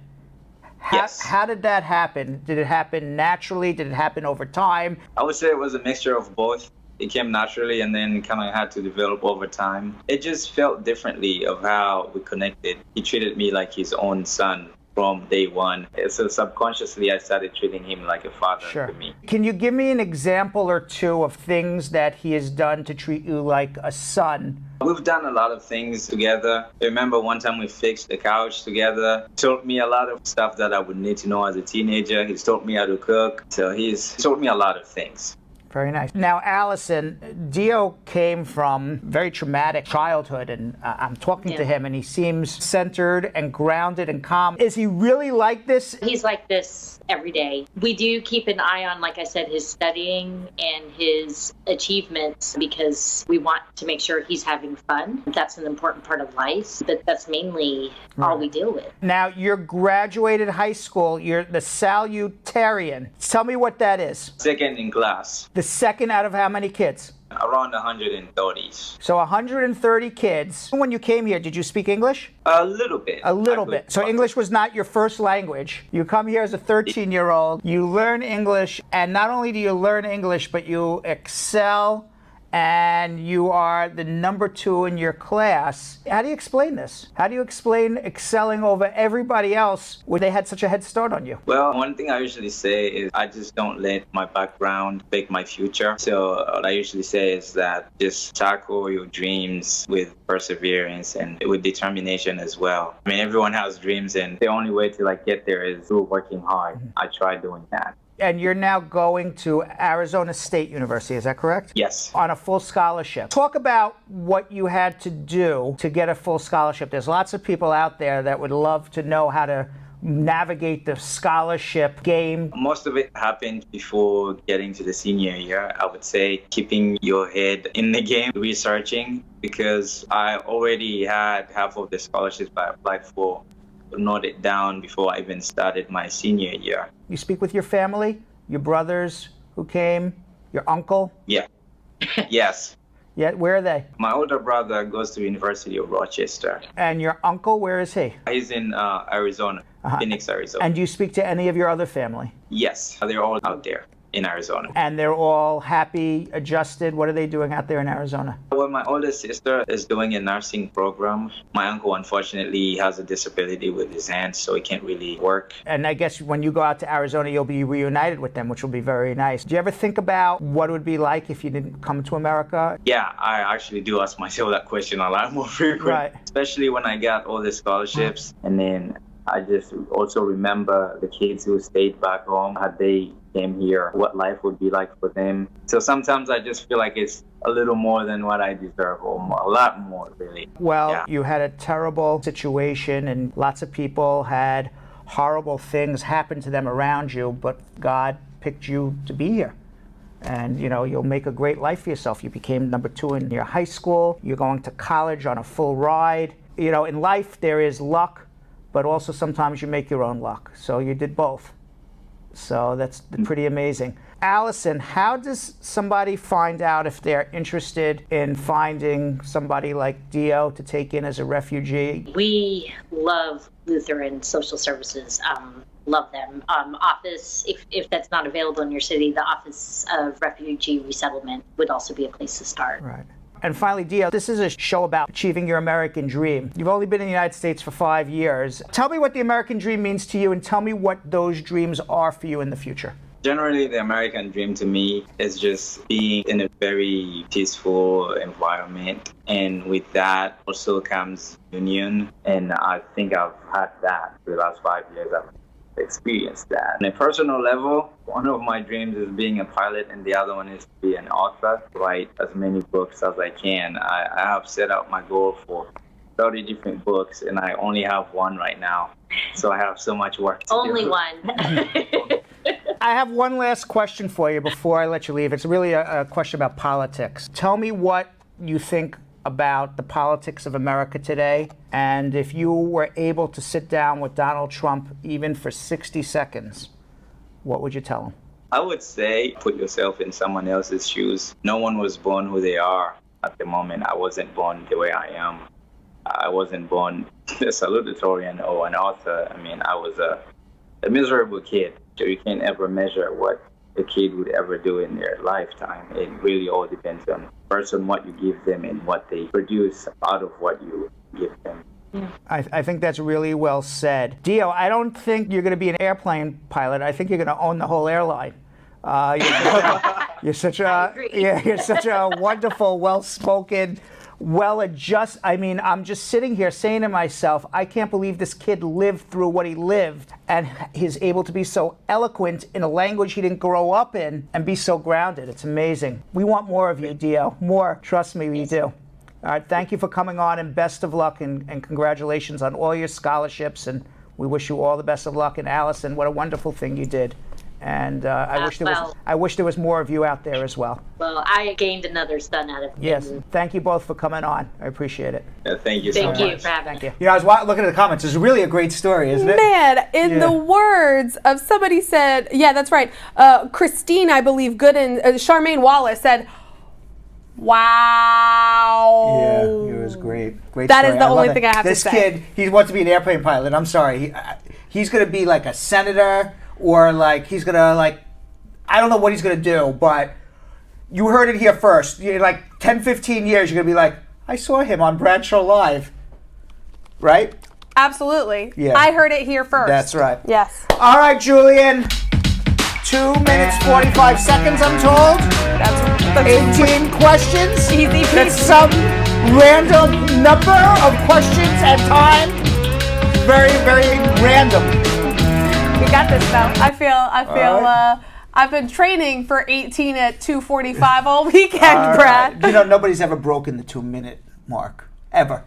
How did that happen? Did it happen naturally? Did it happen over time? I would say it was a mixture of both. It came naturally and then kind of had to develop over time. It just felt differently of how we connected. He treated me like his own son from day one. So subconsciously, I started treating him like a father to me. Can you give me an example or two of things that he has done to treat you like a son? We've done a lot of things together. I remember one time we fixed the couch together. He taught me a lot of stuff that I would need to know as a teenager. He's taught me how to cook. So he's taught me a lot of things. Very nice. Now, Allison, Dio came from very traumatic childhood, and I'm talking to him, and he seems centered and grounded and calm. Is he really like this? He's like this every day. We do keep an eye on, like I said, his studying and his achievements because we want to make sure he's having fun. That's an important part of life, but that's mainly all we deal with. Now, you're graduated high school. You're the salutarian. Tell me what that is. Second in class. The second out of how many kids? Around 130. So 130 kids. When you came here, did you speak English? A little bit. A little bit. So English was not your first language. You come here as a 13-year-old, you learn English, and not only do you learn English, but you excel, and you are the number 2 in your class. How do you explain this? How do you explain excelling over everybody else when they had such a head start on you? Well, one thing I usually say is I just don't let my background make my future. So what I usually say is that just tackle your dreams with perseverance and with determination as well. I mean, everyone has dreams, and the only way to get there is through working hard. I try doing that. And you're now going to Arizona State University, is that correct? Yes. On a full scholarship. Talk about what you had to do to get a full scholarship. There's lots of people out there that would love to know how to navigate the scholarship game. Most of it happened before getting to the senior year. I would say keeping your head in the game, researching, because I already had half of the scholarships I applied for noted down before I even started my senior year. You speak with your family, your brothers who came, your uncle? Yeah. Yes. Yeah, where are they? My older brother goes to University of Rochester. And your uncle, where is he? He's in Arizona, Phoenix, Arizona. And do you speak to any of your other family? Yes, they're all out there in Arizona. And they're all happy, adjusted? What are they doing out there in Arizona? Well, my older sister is doing a nursing program. My uncle, unfortunately, has a disability with his hands, so he can't really work. And I guess when you go out to Arizona, you'll be reunited with them, which will be very nice. Do you ever think about what it would be like if you didn't come to America? Yeah, I actually do ask myself that question a lot more frequently. Right. Especially when I got all the scholarships. And then I just also remember the kids who stayed back home, had they came here, what life would be like for them. So sometimes I just feel like it's a little more than what I deserve, or a lot more, really. Well, you had a terrible situation, and lots of people had horrible things happen to them around you, but God picked you to be here. And, you'll make a great life for yourself. You became number 2 in your high school. You're going to college on a full ride. In life, there is luck, but also sometimes you make your own luck. So you did both. So that's pretty amazing. Allison, how does somebody find out if they're interested in finding somebody like Dio to take in as a refugee? We love Lutheran Social Services. Love them. Office, if that's not available in your city, the Office of Refugee Resettlement would also be a place to start. Right. And finally, Dio, this is a show about achieving your American dream. You've only been in the United States for 5 years. Tell me what the American dream means to you, and tell me what those dreams are for you in the future. Generally, the American dream to me is just being in a very peaceful environment. And with that also comes union. And I think I've had that for the last 5 years. I've experienced that. On a personal level, one of my dreams is being a pilot, and the other one is to be an author, write as many books as I can. I have set out my goal for 30 different books, and I only have one right now. So I have so much work to do. Only one. I have one last question for you before I let you leave. It's really a question about politics. Tell me what you think about the politics of America today, and if you were able to sit down with Donald Trump even for 60 seconds, what would you tell him? I would say put yourself in someone else's shoes. No one was born who they are at the moment. I wasn't born the way I am. I wasn't born a salutatorian or an author. I mean, I was a miserable kid. So you can't ever measure what a kid would ever do in their lifetime. It really all depends on the person, what you give them, and what they produce out of what you give them. Yeah. I think that's really well said. Dio, I don't think you're going to be an airplane pilot. I think you're going to own the whole airline. You're such a wonderful, well-spoken, I'm just sitting here saying to myself, I can't believe this kid lived through what he lived and he's able to be so eloquent in a language he didn't grow up in and be so grounded. It's amazing. We want more of you, Dio. More. Trust me, we do. All right, thank you for coming on and best of luck and congratulations on all your scholarships, and we wish you all the best of luck. And Allison, what a wonderful thing you did. And I wish there was more of you out there as well. Well, I gained another son out of it. Yes. Thank you both for coming on. I appreciate it. Yeah, thank you so much. Thank you for having me. Thank you. I was looking at the comments. It's really a great story, isn't it? Man, in the words of somebody said, yeah, that's right. Christine, I believe, Gooden, Charmaine Wallace said, wow. Yeah, it was great. Great that story. Is the only thing I have to say. This kid, he wants to be an airplane pilot. I'm sorry. He's going to be like a senator. Or he's gonna I don't know what he's gonna do, but you heard it here first. 10, 15 years, you're gonna be like, I saw him on Bradshaw Live, right? Absolutely. Yeah. I heard it here first. That's right. Yes. All right, Julian. 2 minutes 45 seconds, I'm told. That's 18 questions. Easy peasy. That's some random number of questions at time. Very, very random. We got this though. I feel I've been training for 18 at 2:45 all weekend, Brad. Right. Nobody's ever broken the 2-minute mark. Ever.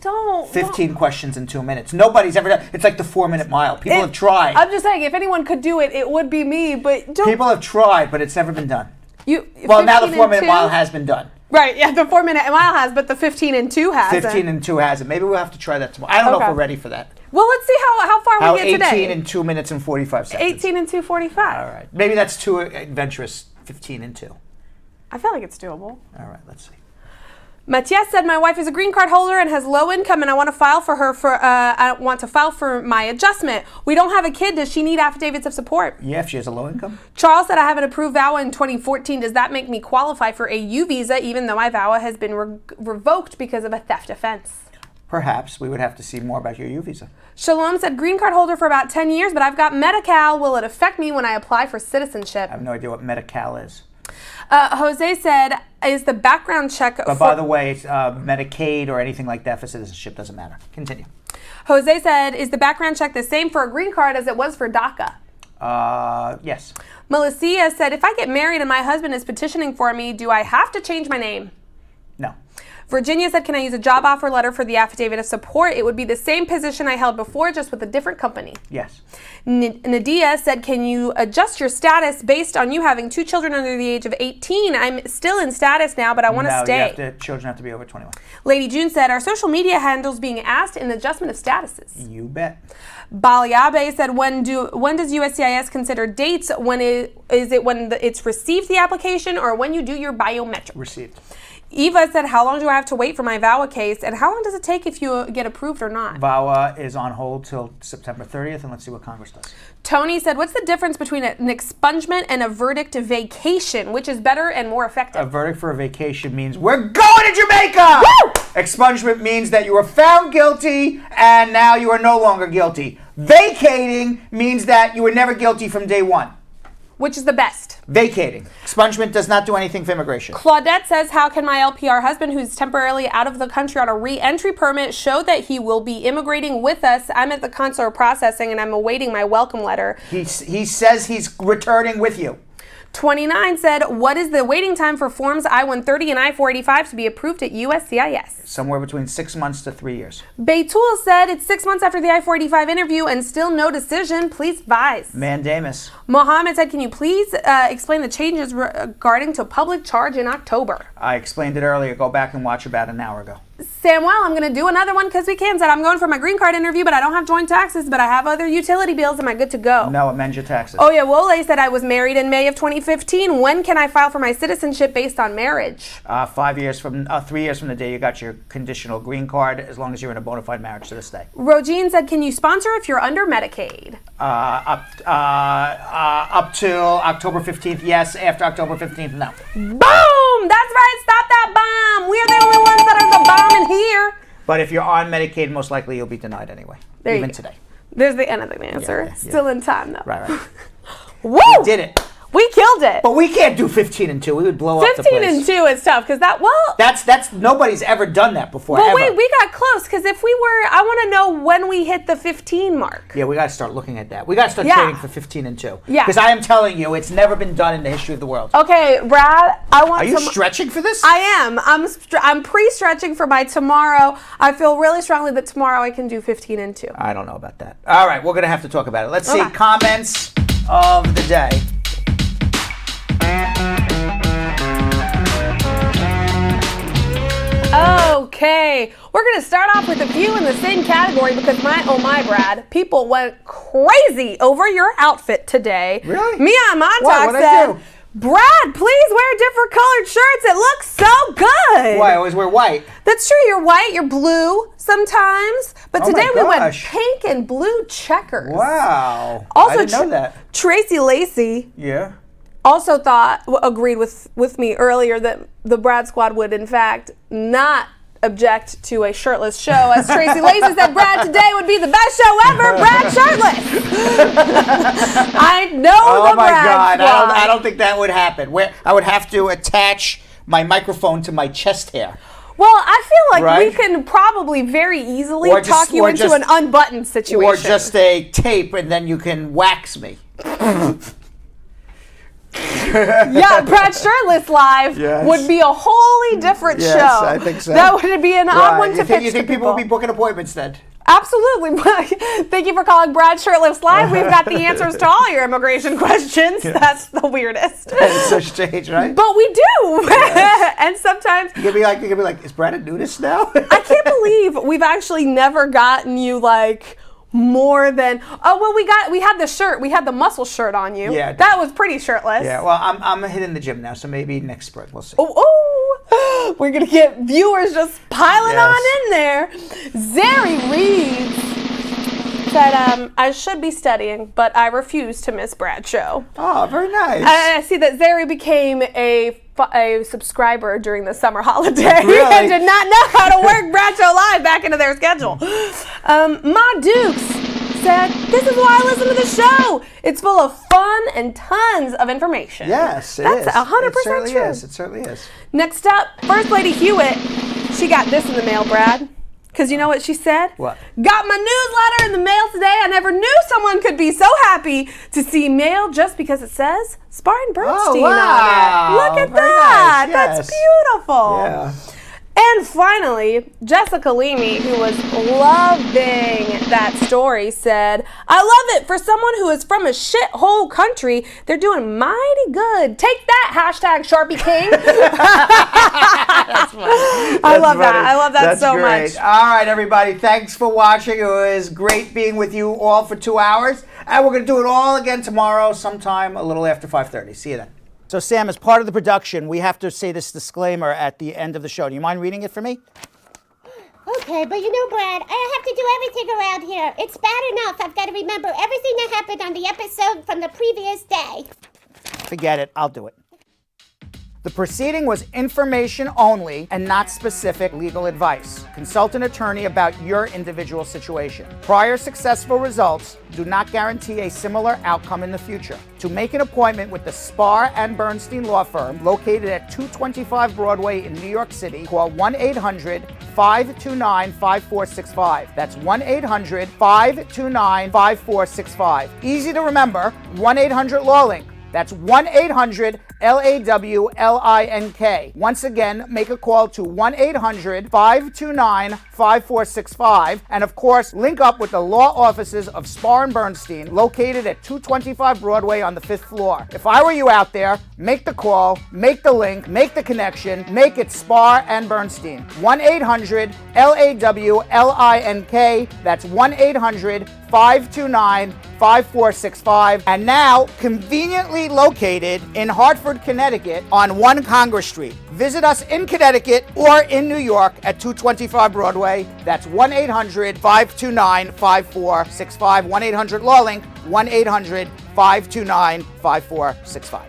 Don't. 15 questions in 2 minutes. Nobody's ever done. It's like the 4-minute mile. People have tried. I'm just saying, if anyone could do it, it would be me. But people have tried, but it's never been done. Well, now the 4-minute mile has been done. Right, yeah, the 4-minute mile has, but the 15 and 2 hasn't. 15 and 2 hasn't. Maybe we'll have to try that tomorrow. I don't know if we're ready for that. Well, let's see how far we get today. 18 in 2 minutes and 45 seconds. 18 and 2:45. All right. Maybe that's too adventurous. 15 and 2. I feel like it's doable. All right, let's see. Matthias said, my wife is a green card holder and has low income, and I want to file for her I want to file for my adjustment. We don't have a kid. Does she need affidavits of support? Yeah, if she has a low income. Charles said, I have an approved VAWA in 2014. Does that make me qualify for a U visa, even though my VAWA has been revoked because of a theft offense? Perhaps. We would have to see more about your U visa. Shalom said, green card holder for about 10 years, but I've got Medi-Cal. Will it affect me when I apply for citizenship? I have no idea what Medi-Cal is. Jose said, is the background check... But by the way, Medicaid or anything like that for citizenship doesn't matter. Continue. Jose said, is the background check the same for a green card as it was for DACA? Yes. Melissa said, if I get married and my husband is petitioning for me, do I have to change my name? No. Virginia said, can I use a job offer letter for the affidavit of support? It would be the same position I held before, just with a different company. Yes. Nadia said, can you adjust your status based on you having 2 children under the age of 18? I'm still in status now, but I want to stay. Children have to be over 21. Lady June said, are social media handles being asked in adjustment of statuses? You bet. Balyabe said, when does USCIS consider dates? When is it when it's received the application or when you do your biometric? Received. Eva said, how long do I have to wait for my VAWA case? And how long does it take if you get approved or not? VAWA is on hold till September 30th, and let's see what Congress does. Tony said, what's the difference between an expungement and a verdict of vacation? Which is better and more effective? A verdict for a vacation means we're going to Jamaica! Woo! Expungement means that you were found guilty and now you are no longer guilty. Vacating means that you were never guilty from day one. Which is the best? Vacating. Expungement does not do anything for immigration. Claudette says, how can my LPR husband, who's temporarily out of the country on a re-entry permit, show that he will be immigrating with us? I'm at the consular processing and I'm awaiting my welcome letter. He says he's returning with you. 29 said, what is the waiting time for forms I-130 and I-485 to be approved at USCIS? Somewhere between 6 months to 3 years. Beitul said, it's 6 months after the I-485 interview and still no decision. Please advise. Mandamus. Mohammed said, can you please explain the changes regarding to public charge in October? I explained it earlier. Go back and watch about an hour ago. Samuel, I'm going to do another one because we can. Said, I'm going for my green card interview, but I don't have joint taxes, but I have other utility bills. Am I good to go? No, amend your taxes. Oh, yeah. Wole said, I was married in May of 2015. When can I file for my citizenship based on marriage? 3 years from the day you got your conditional green card, as long as you're in a bona fide marriage to this day. Rogine said, can you sponsor if you're under Medicaid? Up till October 15th, yes. After October 15th, no. Boom! That's right. Stop that bomb. We are the only ones that are the bomb in here. But if you're on Medicaid, most likely you'll be denied anyway. Even today. There's the end of the answer. Yeah. Still in time, though. Right. Woo! We did it. We killed it. But we can't do 15 and 2. We would blow up the place. 15 and 2 is tough because that's nobody's ever done that before. Well, ever. wait, we got close because if we were, I want to know when we hit the 15 mark. Yeah, we got to start looking at that. We got to start training for 15 and 2. Yeah. Because I am telling you, it's never been done in the history of the world. Okay, Brad, I want. Are you stretching for this? I am. I'm pre-stretching for my tomorrow. I feel really strongly that tomorrow I can do 15 and 2. I don't know about that. All right, we're gonna have to talk about it. Let's see comments of the day. Okay, we're going to start off with a few in the same category because oh my, Brad, people went crazy over your outfit today. Really? Mia Montauk What'd I said, do? Brad, please wear different colored shirts. It looks so good. Why? I always wear white. That's true. You're white. You're blue sometimes. But today we went pink and blue checkers. Wow. Also, I didn't know that. Tracy Lacey Yeah. also agreed with me earlier that the Brad Squad would in fact not object to a shirtless show. As Tracy Lacey said, Brad, today would be the best show ever. Brad shirtless. I know the Brad Squad. I don't think that would happen. I would have to attach my microphone to my chest hair. Well, I feel like we can probably very easily talk you into an unbuttoned situation. Or just a tape and then you can wax me. Yeah, Brad Shirtless Live would be a wholly different show. Yes, I think so. That would be an odd one to pitch You think to people will be booking appointments then? Absolutely. Thank you for calling Brad Shirtless Live. We've got the answers to all your immigration questions. Yes. That's the weirdest. It's so strange, right? But we do. Yes. And sometimes you could be like, is Brad a nudist now? I can't believe we've actually never gotten you like more than we had the shirt, we had the muscle shirt on you. Yeah, that was pretty shirtless. Yeah, well, I'm hitting the gym now, so maybe next spring we'll see. Oh, we're gonna get viewers just piling on in there. Zeri Reeves said, I should be studying, but I refuse to miss Brad's show. Oh, very nice. I see that Zeri became a subscriber during the summer holiday Really? and did not know how to work Brad Show Live back into their schedule. Ma Dukes said, this is why I listen to the show. It's full of fun and tons of information. Yes, it That's is. 100% It certainly true. is. It certainly is. Next up, First Lady Hewitt. She got this in the mail, Brad. Because you know what she said? What? Got my newsletter in the mail today. I never knew someone could be so happy to see mail just because it says Spar and Bernstein on it. Look at that. Nice. Yes. That's beautiful. Yeah. And finally, Jessica Leamy, who was loving that story, said, I love it. For someone who is from a shithole country, they're doing mighty good. Take that, hashtag Sharpie King. That's funny. I love that. I love that so much. All right, everybody. Thanks for watching. It was great being with you all for 2 hours. And we're going to do it all again tomorrow sometime a little after 5:30. See you then. So, Sam, as part of the production, we have to say this disclaimer at the end of the show. Do you mind reading it for me? Okay, but you know, Brad, I have to do everything around here. It's bad enough I've got to remember everything that happened on the episode from the previous day. Forget it. I'll do it. The proceeding was information only and not specific legal advice. Consult an attorney about your individual situation. Prior successful results do not guarantee a similar outcome in the future. To make an appointment with the Spar and Bernstein law firm located at 225 Broadway in New York City, call 1-800-529-5465. That's 1-800-529-5465. Easy to remember, 1-800-LAW-LINK. That's 1-800-LAWLINK. Once again, make a call to 1-800-529-5465. And of course, link up with the law offices of Spar and Bernstein, located at 225 Broadway on the 5th floor. If I were you out there, make the call, make the link, make the connection, make it Spar and Bernstein. 1-800-LAWLINK. That's 1-800-529-5465. And now, conveniently located in Hartford, Connecticut on 1 Congress Street. Visit us in Connecticut or in New York at 225 Broadway. That's 1-800-529-5465. 1-800-LAW-LINK. 1-800-529-5465.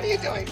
What are you doing?